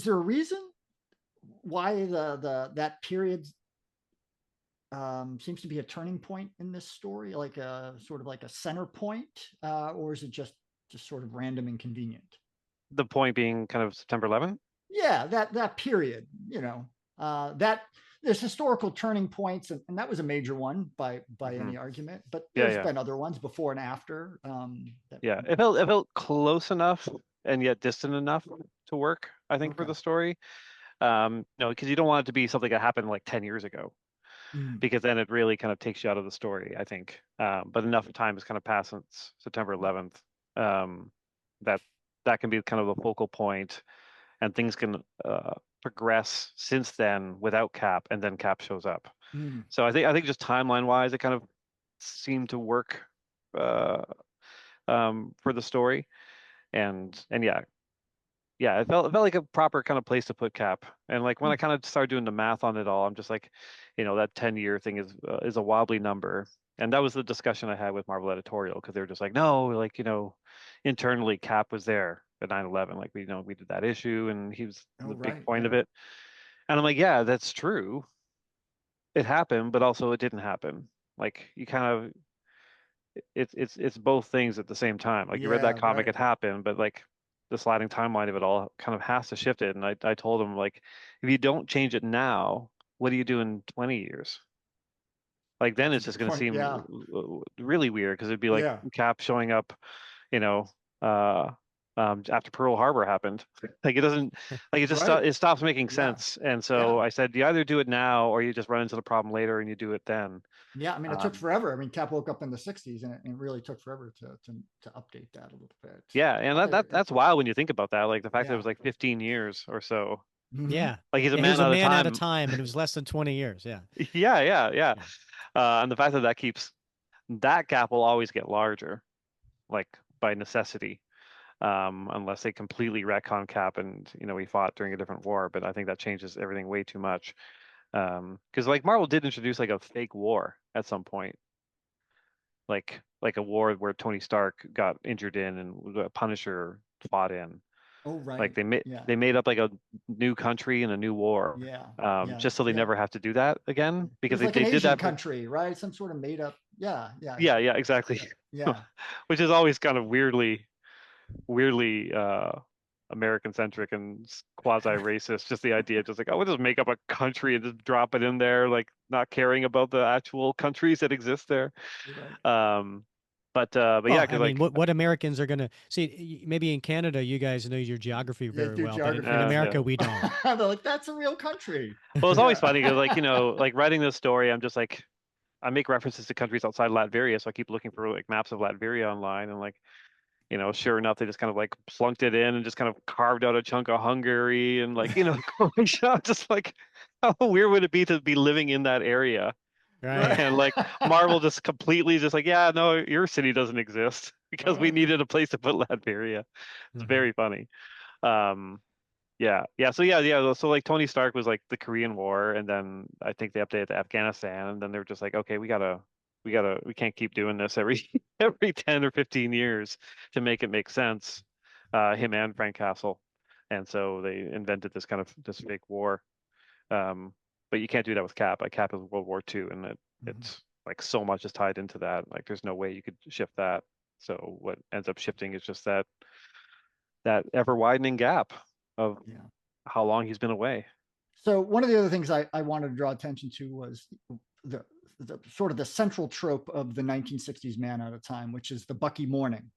there a reason why that period seems to be a turning point in this story, like a sort of like a center point, or is it just sort of random and convenient? The point being kind of September 11th. Yeah, that period, you know, that there's historical turning points, and that was a major one by Hmm. any argument. But Yeah, there's yeah, been other ones before and after. That, yeah. It felt close enough and yet distant enough to work, I think, for okay. the story. No, because you don't want it to be something that happened like 10 years ago, Mm, because then it really kind of takes you out of the story, I think. But enough time has kind of passed since September 11th, um, that that can be kind of the focal point, and things can progress since then without Cap, and then Cap shows up. mm. So I think just timeline wise, it kind of seemed to work uh, for the story, and yeah, yeah, it felt like a proper kind of place to put Cap. And like when I kind of started doing the math on it all, I'm just like, you know, that 10-year thing is a wobbly number. And that was the discussion I had with Marvel editorial, because they were just like, no, like, you know, internally Cap was there at 9/11, like we, you know, we did that issue and he was Oh, the big right. point of Yeah. it. And I'm like, yeah, that's true. It happened, but also it didn't happen. Like you kind of it's both things at the same time. Like you read that Yeah. comic, Right. it happened, but like the sliding timeline of it all kind of has to shift it. And I told him, like, if you don't change it now, what do you do in 20 years? Like then That's a it's just good going to point. seem Yeah. really weird, because it'd be like Yeah. Cap showing up, you know, uh, after Pearl Harbor happened. Like it doesn't, like Right. it stops making Yeah. sense. And so Yeah. I said, you either do it now or you just run into the problem later and you do it then. Yeah. I mean, it took Um, forever. I mean, Cap woke up in the 60s, and it really took forever to update that a little bit. Yeah, and But that's wild when you think about that. Like the fact that it yeah. was like 15 years or so. Hmm. Yeah. Like he's a Yeah, he was man a out of man at a time. time, and it was less than 20 years. Yeah. Yeah, yeah, yeah. Yeah. And the fact that that keeps that gap will always get larger, like by necessity, unless they completely retcon Cap and you know we fought during a different war. But I think that changes everything way too much. Because like Marvel did introduce like a fake war at some point, like a war where Tony Stark got injured in and the Punisher fought in. Oh, Like right. Yeah. they made up like a new country and a new war, Yeah. Yeah. just so they Yeah. never have to do that again, It because was like an they did Asian that for. country, right? Some sort of made up. Yeah. Yeah. Yeah, yeah, exactly. Yeah. Which is always kind of weirdly American centric and quasi racist. Just the idea, just like, oh, we'll just make up a country and just drop it in there, like not caring about the actual countries that exist there. You're right. Um, but yeah, Well, I because mean, like what Americans are gonna see? Maybe in Canada, you guys know your geography Yeah. very Do well, but in geography. yeah. America, we don't. They're like, that's a real country. Well, it's always Yeah. funny because like you know, like writing this story, I'm just like I make references to countries outside Latveria, so I keep looking for like maps of Latveria online, and like you know, sure enough, they just kind of like plunked it in and just kind of carved out a chunk of Hungary and like, you know, Croatia. Just like, how weird would it be to be living in that area? Right. Right. And like Marvel just completely just like, yeah, no, your city doesn't exist because we Uh, needed a place to put Latveria. It's Hmm. very funny. Um, yeah, yeah. So yeah. So like Tony Stark was like the Korean War, and then I think they updated to Afghanistan, and then they were just like, okay, we can't keep doing this every every 10 or 15 years to make it make sense. him and Frank Castle, and so they invented this fake war. But you can't do that with Cap. Like Cap is World War II, and it's like so much is tied into that. Like there's no way you could shift that. So what ends up shifting is just that ever widening gap of Yeah. how long he's been away. So one of the other things I wanted to draw attention to was the sort of the central trope of the 1960s Man Out of Time, which is the Bucky mourning.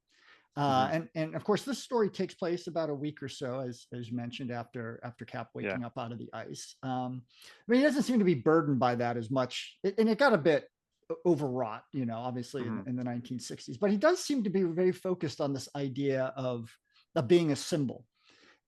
And of course, this story takes place about a week or so, as you mentioned, after Cap Yeah. waking up out of the ice. I mean, he doesn't seem to be burdened by that as much, and it got a bit overwrought, obviously in the 1960s. But he does seem to be very focused on this idea of being a symbol,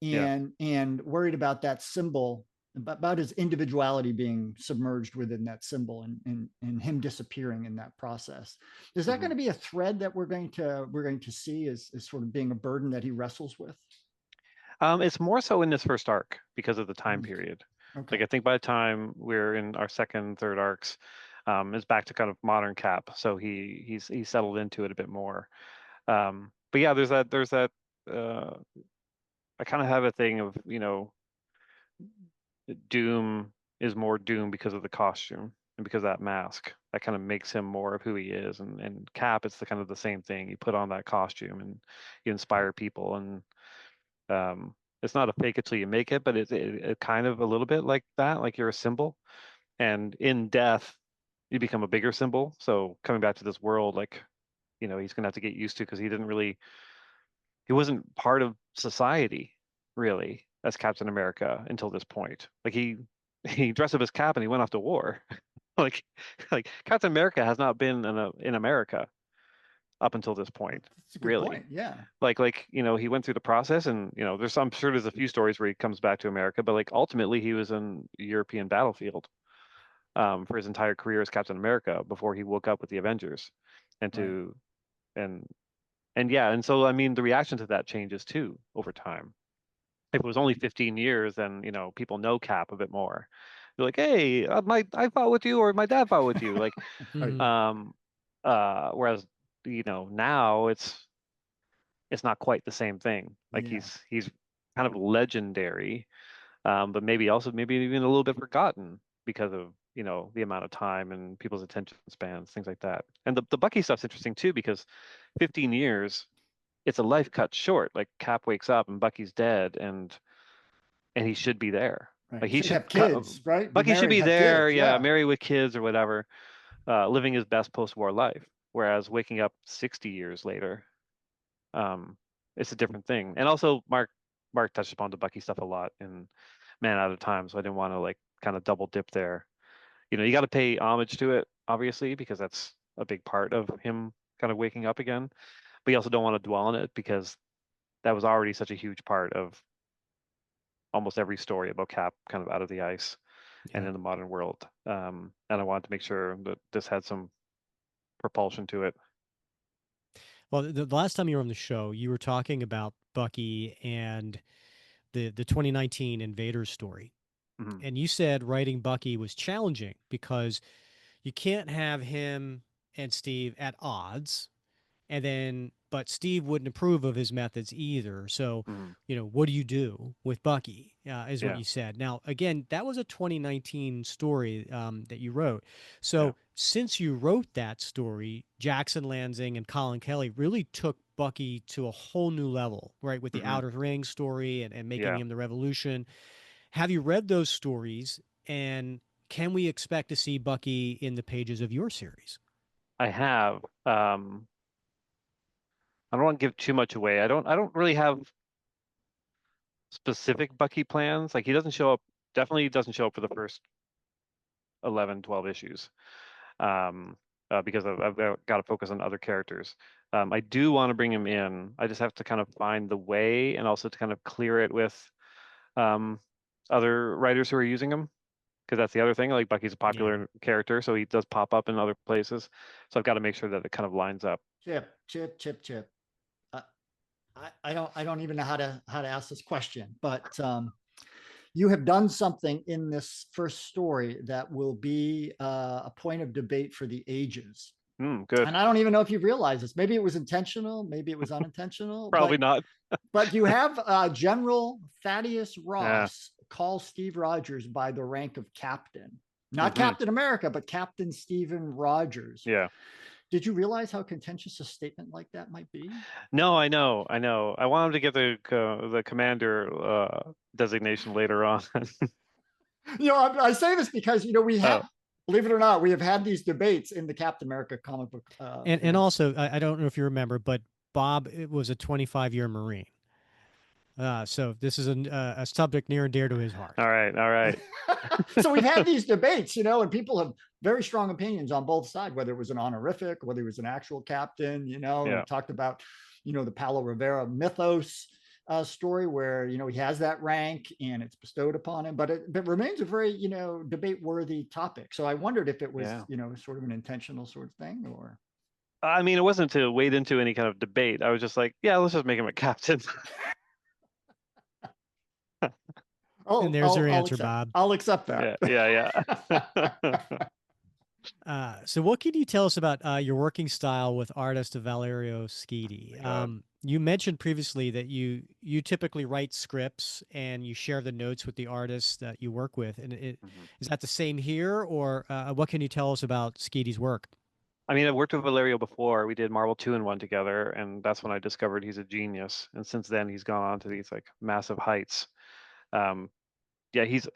Yeah. and worried about that symbol, about his individuality being submerged within that symbol, and him disappearing in that process. Is that going to be a thread that we're going to see as sort of being a burden that he wrestles with? It's more so in this first arc because of the time period. Okay. Like I think by the time we're in our second, third arcs, it's back to kind of modern Cap. So he's settled into it a bit more. But yeah, there's that I kind of have a thing of, Doom is more Doom because of the costume and because of that mask. That kind of makes him more of who he is. And Cap, it's the kind of the same thing. You put on that costume and you inspire people, and it's not a fake it till you make it, but it kind of a little bit like that, like you're a symbol. And in death, you become a bigger symbol. So coming back to this world, like, he's gonna have to get used to, because he wasn't part of society really as Captain America until this point. Like he dressed up as Cap and he went off to war. like like Captain America has not been in America up until this point, That's a good really. point. Yeah. Like he went through the process, and I'm sure there's a few stories where he comes back to America, but like ultimately he was in European battlefield for his entire career as Captain America before he woke up with the Avengers, and Right. to and and yeah, and so I mean the reaction to that changes too over time. If it was only 15 years, then people know Cap a bit more. They're like, hey, I fought with you, or my dad fought with you, like Right. um whereas now it's not quite the same thing. Like Yeah. he's kind of legendary, but maybe even a little bit forgotten because of the amount of time and people's attention spans, things like that. And the Bucky stuff's interesting too, because 15 years, it's a life cut short. Like Cap wakes up and Bucky's dead, and he should be there. Right. Like he Should should have kids, right? Be Bucky should married, be have there, kids. yeah, Yeah. married with kids or whatever, living his best post-war life. Whereas waking up 60 years later, um, it's a different thing. And also, Mark touched upon the Bucky stuff a lot in Man Out of Time, so I didn't want to like kind of double dip there. You got to pay homage to it, obviously, because that's a big part of him kind of waking up again. But you also don't want to dwell on it, because that was already such a huge part of almost every story about Cap kind of out of the ice and Yeah. in the modern world. And I wanted to make sure that this had some propulsion to it. Well, the last time you were on the show, you were talking about Bucky and the 2019 Invaders story. Mhm. And you said writing Bucky was challenging because you can't have him and Steve at odds, and then but Steve wouldn't approve of his methods either. So, Mhm. what do you do with Bucky? Is what Yeah, you said. Now, again, that was a 2019 story that you wrote. yeah. So, since you wrote that story, Jackson Lansing and Colin Kelly really took Bucky to a whole new level, right? With the Mhm. Outer Ring story and making Yeah. him the Revolution. Have you read those stories? And can we expect to see Bucky in the pages of your series? I have. I don't want to give too much away. I don't really have specific Bucky plans. Like he doesn't show up, definitely doesn't show up for the first 11, 12 issues. Because I've got to focus on other characters. I do want to bring him in. I just have to kind of find the way, and also to kind of clear it with um, other writers who are using him. Because that's the other thing. Like Bucky's a Yeah. popular character, so he does pop up in other places. So I've got to make sure that it kind of lines up. Chip. Uh, I don't even know how to ask this question, but you have done something in this first story that will be a point of debate for the ages. Good. And I don't even know if you realize this. Maybe it was intentional, maybe it was unintentional, Probably not. but you have General Thaddeus Yeah. Ross call Steve Rogers by the rank of captain. Not Hmm. Captain America, but Captain Stephen Rogers. Yeah. Did you realize how contentious a statement like that might be? No, I know. I want him to get the commander designation later on. I say this because we Oh, have, believe it or not, we have had these debates in the Captain America comic book And fans. also, I don't know if you remember, but Bob was a 25-year Marine. So this is a subject near and dear to his heart. all right, all right. So we've had these debates, and people have very strong opinions on both sides, whether it was an honorific, whether it was an actual captain, Yeah. we talked about, the Paulo Rivera mythos story where, he has that rank and it's bestowed upon him, but it remains a very, debate worthy topic. So I wondered if it was, Yeah. sort of an intentional sort of thing or. I mean, it wasn't to wade into any kind of debate. I was just like, yeah, let's just make him a captain. And Oh, there's your I'll answer, accept. Bob. I'll accept Yeah, that. yeah, yeah. So what can you tell us about your working style with artist Valerio Schiti? God. You mentioned previously that you typically write scripts and you share the notes with the artists that you work with. And Mhm. is that the same here, or what can you tell us about Schiti's work? I mean, I've worked with Valerio before. We did Marvel 2-in-1 together, and that's when I discovered he's a genius. And since then, he's gone on to these like massive heights. Um, yeah, he's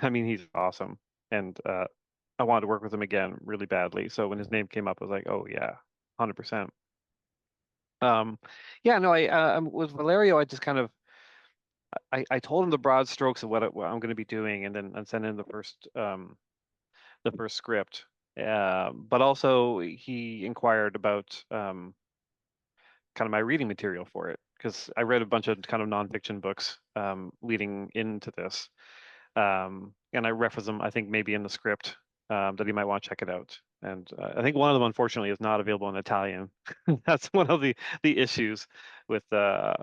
I mean, he's awesome. And I wanted to work with him again really badly. So when his name came up, I was like, oh yeah, 100%. Um, yeah, no, with Valerio, I just kind of I told him the broad strokes of what I'm going to be doing, and then I sent in the first script. But also he inquired about kind of my reading material for it because I read a bunch of kind of nonfiction books leading into this, and I reference them. I think maybe in the script that he might want to check it out. And I think one of them, unfortunately, is not available in Italian. That's one of the issues with the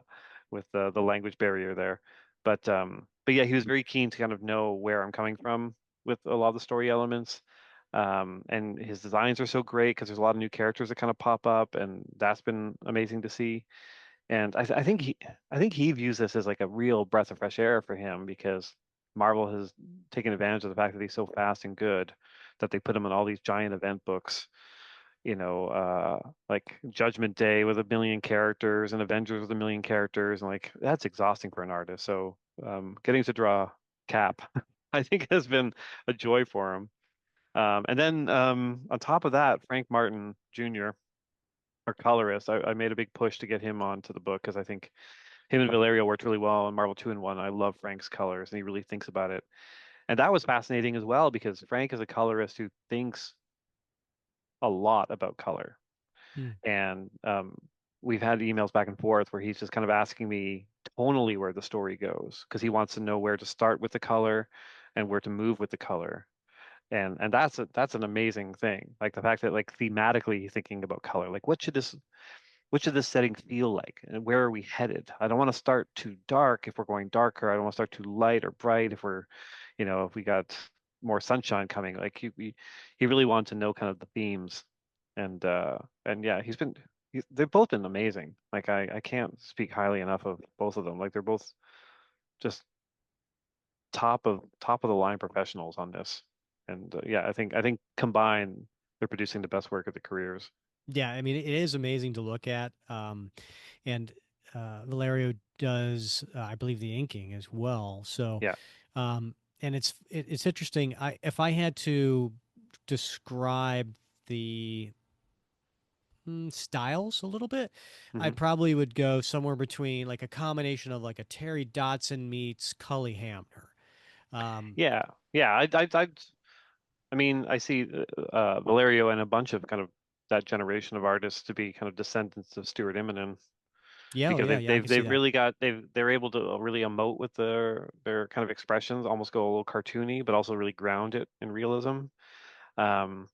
language barrier there. But yeah, he was very keen to kind of know where I'm coming from with a lot of the story elements. And his designs are so great because there's a lot of new characters that kind of pop up, and that's been amazing to see. And I think he views this as like a real breath of fresh air for him because Marvel has taken advantage of the fact that he's so fast and good that they put him in all these giant event books, like Judgment Day with 1 million characters and Avengers with 1 million characters, and like that's exhausting for an artist. So getting to draw Cap, I think has been a joy for him. And then on top of that, Frank Martin Jr., our colorist, I made a big push to get him onto the book because I think him and Valerio worked really well in Marvel 2-in-1. I love Frank's colors and he really thinks about it. And that was fascinating as well because Frank is a colorist who thinks a lot about color. Hmm. And we've had emails back and forth where he's just kind of asking me tonally where the story goes because he wants to know where to start with the color and where to move with the color. And that's an amazing thing. Like the fact that like thematically he's thinking about color. Like what should this setting feel like and where are we headed? I don't want to start too dark if we're going darker. I don't want to start too light or bright if if we got more sunshine coming. Like he really wanted to know kind of the themes. And yeah, they've both been amazing. Like I can't speak highly enough of both of them. Like they're both just top of the line professionals on this. And yeah, I think combined they're producing the best work of their careers. Yeah, I mean, it is amazing to look at. And Valerio does, I believe, the inking as well. So, Yeah. and it's interesting. If I had to describe the styles a little bit, I Hmm. probably would go somewhere between like a combination of like a Terry Dodson meets Cully Hamner. Um, Yeah. Yeah. I mean, I see Valerio and a bunch of kind of that generation of artists to be kind of descendants of Stuart Immonen yeah, oh, because yeah, yeah, I can see they've that. really got they're able to really emote with their kind of expressions, almost go a little cartoony, but also really ground it in realism. Um,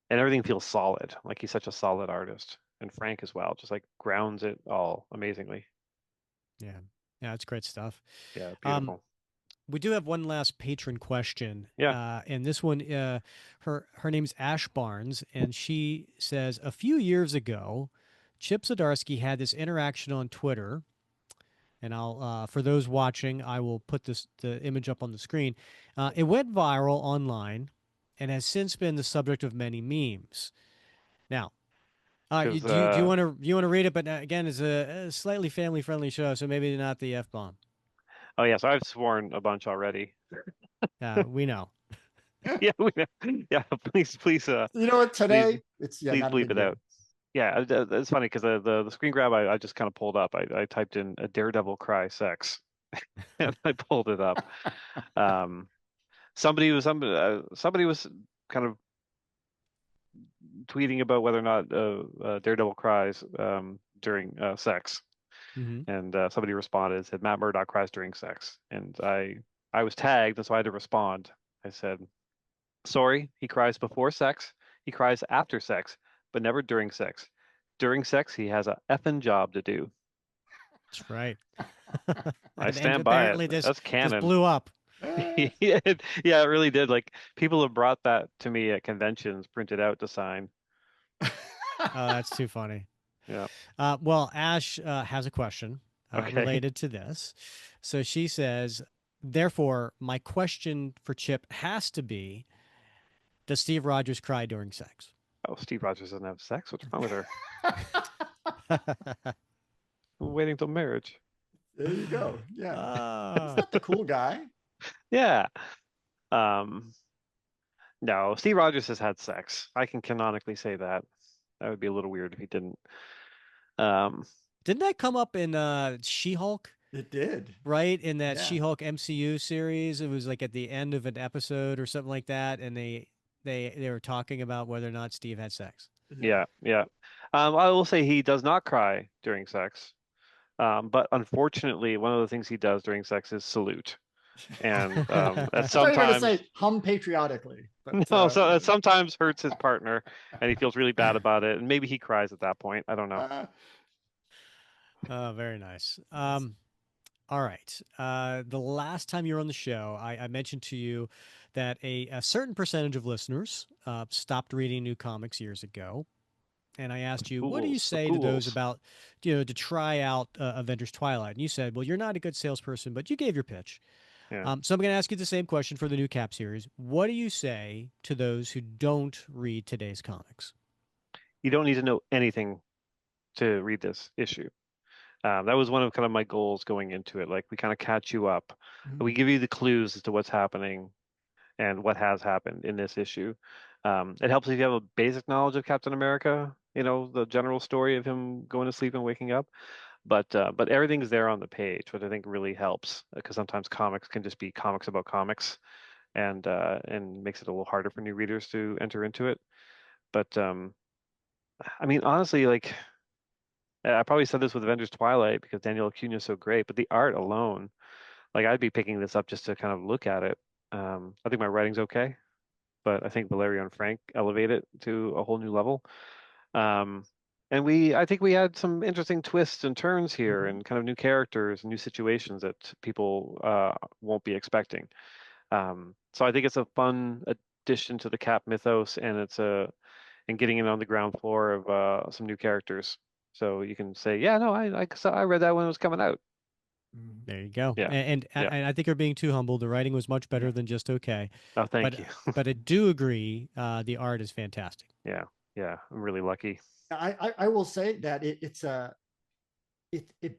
and everything feels solid. Like he's such a solid artist, and Frank as well, just like grounds it all amazingly. Yeah, yeah, it's great stuff. Yeah, Um, beautiful. We do have one last patron question. Yeah. And this one, her name's Ash Barnes, and she says a few years ago, Chip Zdarsky had this interaction on Twitter, and I'll for those watching, I will put the image up on the screen. It went viral online, and has since been the subject of many memes. Now, Because do you want to read it? But again, it's a slightly family friendly show, so maybe not the F bomb. oh yes, I've sworn a bunch already. We know. Yeah, yeah. Please, You know what? please, Today, it's please not a bleep big it deal. out. Yeah, it's funny because the screen grab I just kind of pulled up. I typed in a Daredevil cry sex, and I pulled it up. Um, somebody was kind of tweeting about whether or not Daredevil cries during sex, Hmm. and somebody responded and said Matt Murdock cries during sex, and I was tagged, and so I had to respond. I said, sorry, he cries before sex, he cries after sex, but never during sex. During sex, he has a effing job to do. That's right. I And stand by it. apparently That's this canon. blew up. Yeah, yeah, it really did. Like people have brought that to me at conventions, printed out to sign. Oh, that's too funny. Yeah. Well, Ash has a question Okay. related to this. So she says, therefore, my question for Chip has to be, does Steve Rogers cry during sex? Oh, Steve Rogers doesn't have sex. What's wrong with her? I'm waiting till marriage. There you go. Yeah. He's Ah. not the cool guy. Yeah. Um, no, Steve Rogers has had sex. I can canonically say that. That would be a little weird if he didn't. Um, Didn't that come up in She-Hulk? It did. Right? In that Yeah. She-Hulk MCU series, it was like at the end of an episode or something like that, and they were talking about whether or not Steve had sex. Yeah. yeah, yeah. I will say he does not cry during sex. But unfortunately, one of the things he does during sex is salute. And that I thought you were going to sometimes, say hum patriotically, but no, so that sometimes hurts his partner, and he feels really bad about it. And maybe he cries at that point. I don't know. uh, Oh, very nice. All right. The last time you were on the show, I mentioned to you that a certain percentage of listeners stopped reading new comics years ago. And I asked you, what do you Fools, the say to those fools. about, to try out Avengers Twilight? And you said, well, you're not a good salesperson, but you gave your pitch. Yeah. So I'm going to ask you the same question for the new Cap series. What do you say to those who don't read today's comics? You don't need to know anything to read this issue. That was one of kind of my goals going into it. Like we kind of catch you up. We give you the clues as to what's happening and what has happened in this issue. It helps if you have a basic knowledge of Captain America, the general story of him going to sleep and waking up. But everything's there on the page, which I think really helps because sometimes comics can just be comics about comics, and makes it a little harder for new readers to enter into it. But I mean, honestly, like I probably said this with Avengers Twilight because Daniel Acuna is so great, but the art alone, like I'd be picking this up just to kind of look at it. I think my writing's okay, but I think Valerio and Frank elevate it to a whole new level. Um, and I think we had some interesting twists and turns here and kind of new characters and new situations that people won't be expecting. So I think it's a fun addition to the Cap mythos, and and getting in on the ground floor of some new characters. So you can say, yeah, no, I read that when it was coming out. There you go. Yeah, yeah, And I think you're being too humble. The writing was much better yeah. than just okay. oh, thank But you. I do agree, the art is fantastic. Yeah, yeah, I'm really lucky. I will say that it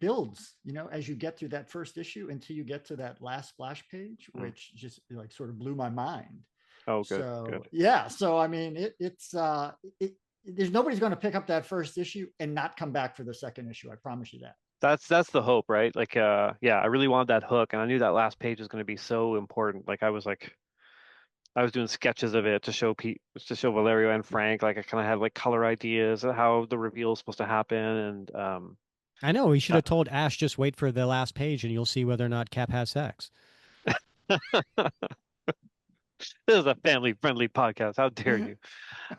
builds, as you get through that first issue until you get to that last splash page, Mm. which just like sort of blew my mind. Oh, good, So good. yeah, so I mean, there's nobody's going to pick up that first issue and not come back for the second issue. I promise you that. That's the hope, right? Like, yeah, I really wanted that hook, and I knew that last page was going to be so important. I was doing sketches of it to show to show Valerio and Frank. Like, I kind of had like color ideas of how the reveal is supposed to happen, and I know we should uh, have told Ash just wait for the last page and you'll see whether or not Cap has sex. this is a family-friendly podcast. How dare you?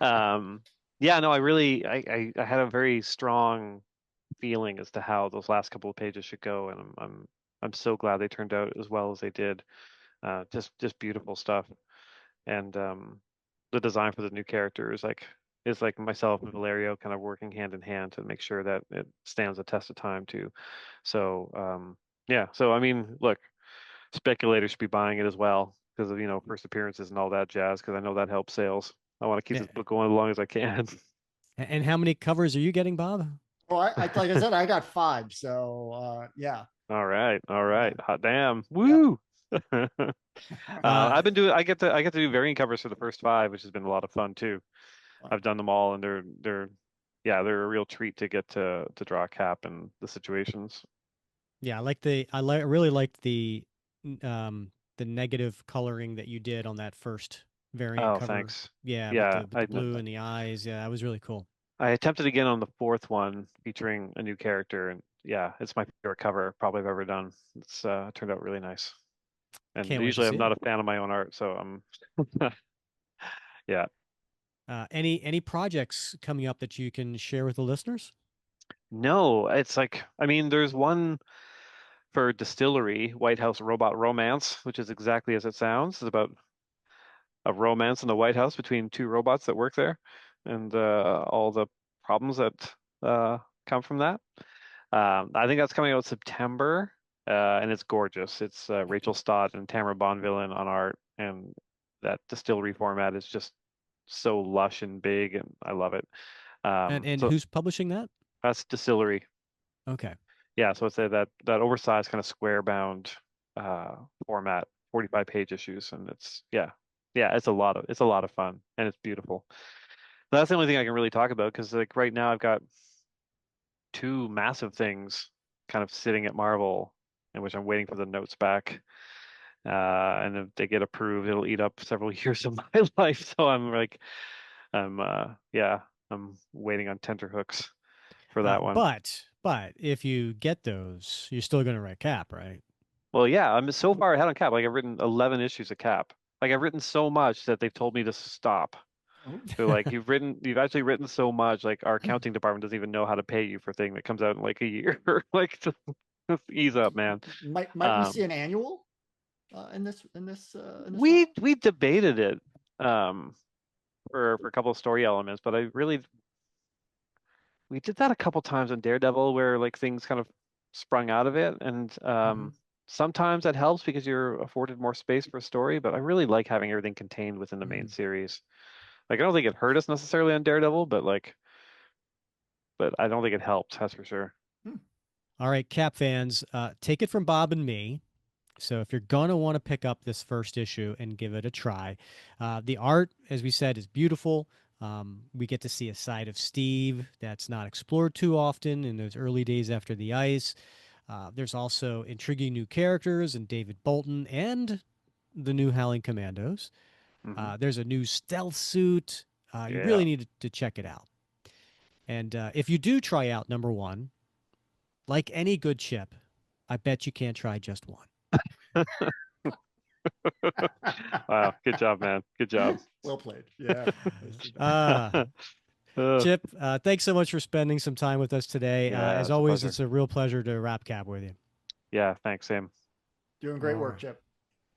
Um, yeah, no, I really, I had a very strong feeling as to how those last couple of pages should go, and I'm so glad they turned out as well as they did. Just beautiful stuff. And the design for the new character is like myself and Valerio kind of working hand in hand to make sure that it stands the test of time too. So yeah, so I mean, look, speculators should be buying it as well because of, first appearances and all that jazz, because I know that helps sales. I want to keep this book going as long as I can. And how many covers are you getting, Bob? Well, like I said, I got 5. So yeah, All right, all yeah, right. Hot damn. yep. Woo. Uh, I get to do variant covers for the first 5, which has been a lot of fun too. I've done them all, and they're a real treat to get to draw a Cap and the situations. yeah, I really liked the negative coloring that you did on that first variant Oh, cover. thanks. Yeah, with Yeah, the blue in the eyes. Yeah, that was really cool. I attempted again on the 4th one featuring a new character, and yeah, it's my favorite cover probably I've ever done. It's turned out really nice. And Can't wait to usually I'm see not it. a fan of my own art, so I'm yeah. Any projects coming up that you can share with the listeners? No, it's like, I mean, there's one for Distillery, White House Robot Romance, which is exactly as it sounds. It's about a romance in the White House between 2 robots that work there, and all the problems that come from that. I think that's coming out September, and it's gorgeous. It's Rachel Stott and Tamara Bonvillain on art, and that Distillery format is just so lush and big, and I love it. And So who's publishing that? that's Distillery. Okay. Yeah, so it's that oversized kind of square bound uh, format, 45-page issues, and it's a lot of fun, and it's beautiful. That's the only thing I can really talk about because like right now I've got 2 massive things kind of sitting at Marvel, in which I'm waiting for the notes back. And if they get approved, it'll eat up several years of my life. So yeah, I'm waiting on tenterhooks for that one. But if you get those, you're still going to write Cap, right? Well, yeah, I'm so far ahead on Cap. Like I've written 11 issues of Cap. Like I've written so much that they've told me to stop. Oh. They're like, you've actually written so much, like our accounting department doesn't even know how to pay you for a thing that comes out in like a year. Like, just ease up, man. Might we see Um, an annual in this file? we debated it um for a couple of story elements, but we did that a couple times on Daredevil where like things kind of sprung out of it, and Hmm. sometimes that helps because you're afforded more space for a story. But I really like having everything contained within the main Hmm. series. Like I don't think it hurt us necessarily on Daredevil, but I don't think it helped. That's for sure. Hmm. All right, Cap fans, take it from Bob and me. So if you're gonna want to pick up this first issue and give it a try, the art, as we said, is beautiful. We get to see a side of Steve that's not explored too often in those early days after the ice. There's also intriguing new characters and David Bolton and the new Howling Commandos. Hmm. There's a new stealth suit. You Yeah. really need to check it out. And if you do try out number one, like any good chip, I bet you can't try just one. Wow. Good job, man. Good job. Well played. Yeah. Nicely done. Uh, Uh, Chip, thanks so much for spending some time with us today. yeah, As it's a always, pleasure. it's a real pleasure to wrap cab with you. Yeah, thanks, Sam. Doing great All work, right. Chip.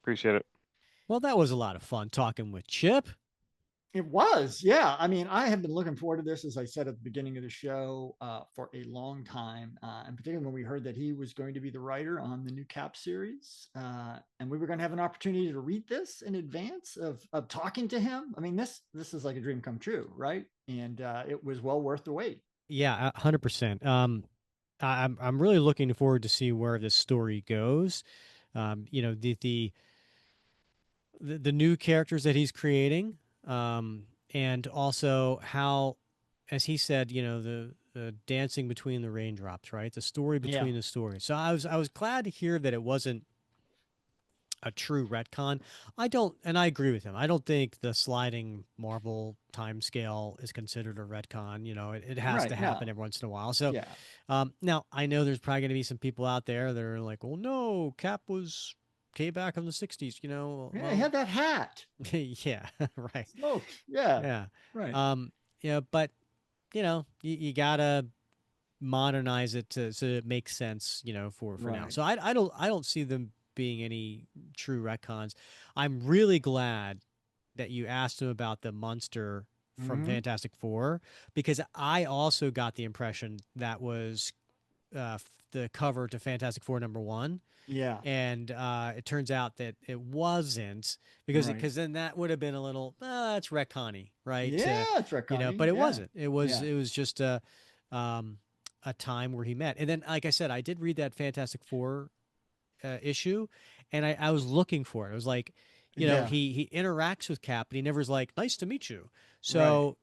Appreciate it. Well, that was a lot of fun talking with Chip. It was, yeah. I mean, I have been looking forward to this, as I said at the beginning of the show, for a long time, and particularly when we heard that he was going to be the writer on the new Cap series, and we were going to have an opportunity to read this in advance of talking to him. I mean, this is like a dream come true, right? And it was well worth the wait. Yeah, 100%. I'm really looking forward to see where this story goes. The new characters that he's creating, and also how, as he said, the dancing between the raindrops, right? The story Yeah, between the stories. So I was glad to hear that it wasn't a true retcon. I don't, and I agree with him. I don't think the sliding Marvel timescale is considered a retcon. It has to right. happen No, every once in a while. So yeah, now I know there's probably going to be some people out there that are like, well, no, Cap came back in the 60s, yeah. He well, had that hat. yeah, right. Smoked. Yeah, Yeah. right. But you gotta modernize it so it makes sense, for now. Right. So I don't see them. being any true retcons. I'm really glad that you asked him about the monster from Hmm. Fantastic Four, because I also got the impression that was the cover to Fantastic Four #1, Yeah. and it turns out that it wasn't, Right. because then that would have been a little that's retconny, right? Yeah, it's retconning. But it Yeah. wasn't. It was just um, a time where he met, and then like I said, I did read that Fantastic Four issue, and I was looking for it. I was like, Yeah. he interacts with Cap, but he never is like, "Nice to meet you." Right. So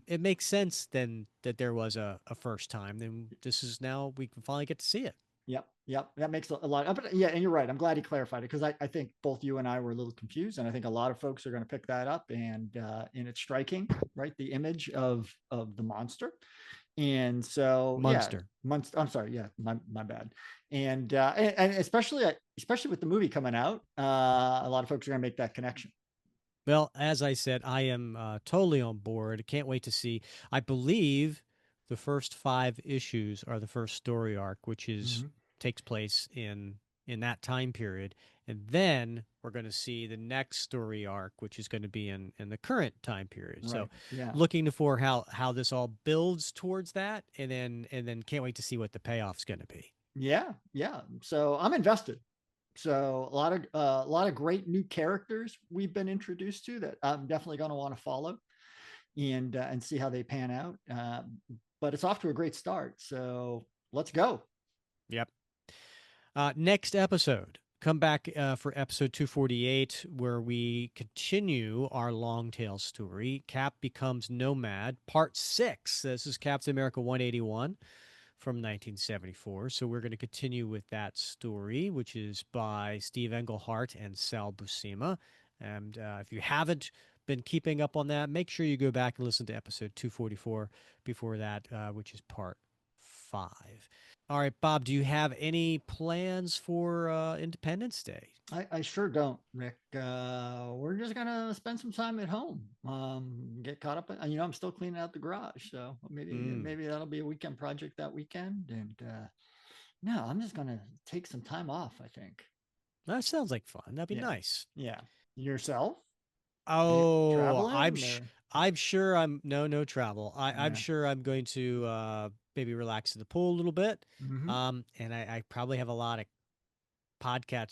it makes sense then that there was a first time. Then this is now we can finally get to see it. Yep. Yep. That makes a lot. But yeah, and you're right. I'm glad he clarified it because I think both you and I were a little confused, and I think a lot of folks are going to pick that up, and it's striking, right? The image of the monster. And so, yeah, Munster. months. I'm sorry. Yeah, my bad. And especially with the movie coming out, a lot of folks are going to make that connection. Well, as I said, I am totally on board. Can't wait to see. I believe the first 5 issues are the first story arc, which is Mhm. takes place in that time period, and then we're going to see the next story arc, which is going to be in the current time period. So, Right. Yeah. looking for how this all builds towards that, and then can't wait to see what the payoff's going to be. Yeah. Yeah. So I'm invested. So a lot of great new characters we've been introduced to that I'm definitely going to want to follow and see how they pan out. But it's off to a great start. So let's go. Yep. Next episode, come back for episode 248, where we continue our long tail story. Cap becomes Nomad, part 6. This is Captain America 181 from 1974. So we're going to continue with that story, which is by Steve Englehart and Sal Buscema. And if you haven't been keeping up on that, make sure you go back and listen to episode 244 before that, which is part 5. All right, Bob, do you have any plans for Independence Day? I sure don't, Rick. We're just gonna spend some time at home. Get caught up. I'm still cleaning out the garage, so maybe Mm, maybe that'll be a weekend project that weekend. And no, I'm just gonna take some time off. I think. that sounds like fun. That'd be Yeah, nice. yeah. Yourself? Oh, Traveling or I'm sure I'm no travel. I'm yeah. sure I'm going to maybe relax in the pool a little bit. Mm-hmm. And I probably have a lot of podcast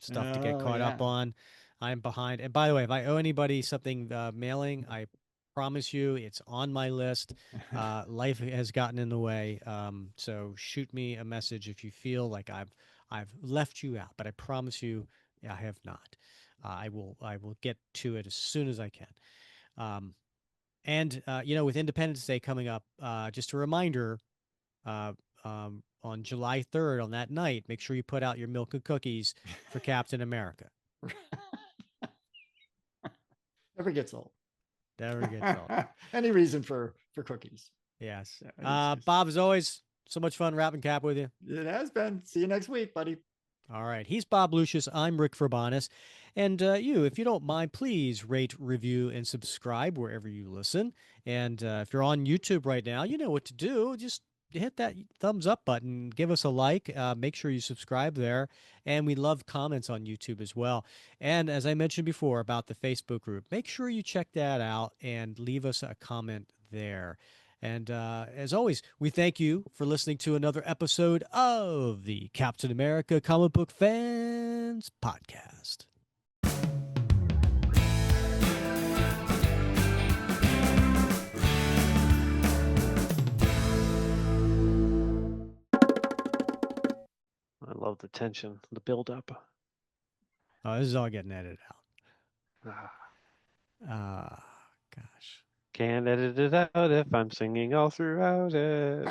stuff to get Oh caught up yeah. on. I'm behind. And by the way, if I owe anybody something mailing, I promise you it's on my list. Life has gotten in the way. So shoot me a message if you feel like I've left you out, but I promise you I have not. I will get to it as soon as I can. Um, and with Independence Day coming up, just a reminder, uh, on July 3rd, on that night, make sure you put out your milk and cookies for Captain America. Never gets old. Never gets old. Any reason for cookies? Yes. Yeah, Bob, as always, so much fun wrapping Cap with you. it has been. See you next week, buddy. All right. He's Bob Lucius. I'm Rick Verbanis. And if you don't mind, please rate, review, and subscribe wherever you listen. And if you're on YouTube right now, you know what to do. Just hit that thumbs up button, give us a like, make sure you subscribe there. And we love comments on YouTube as well. And as I mentioned before about the Facebook group, make sure you check that out and leave us a comment there. And as always, we thank you for listening to another episode of the Captain America Comic Book Fans Podcast. I love the tension, the build up. Oh, this is all getting edited Ah, out. Gosh. can't edit it out if I'm singing all throughout it.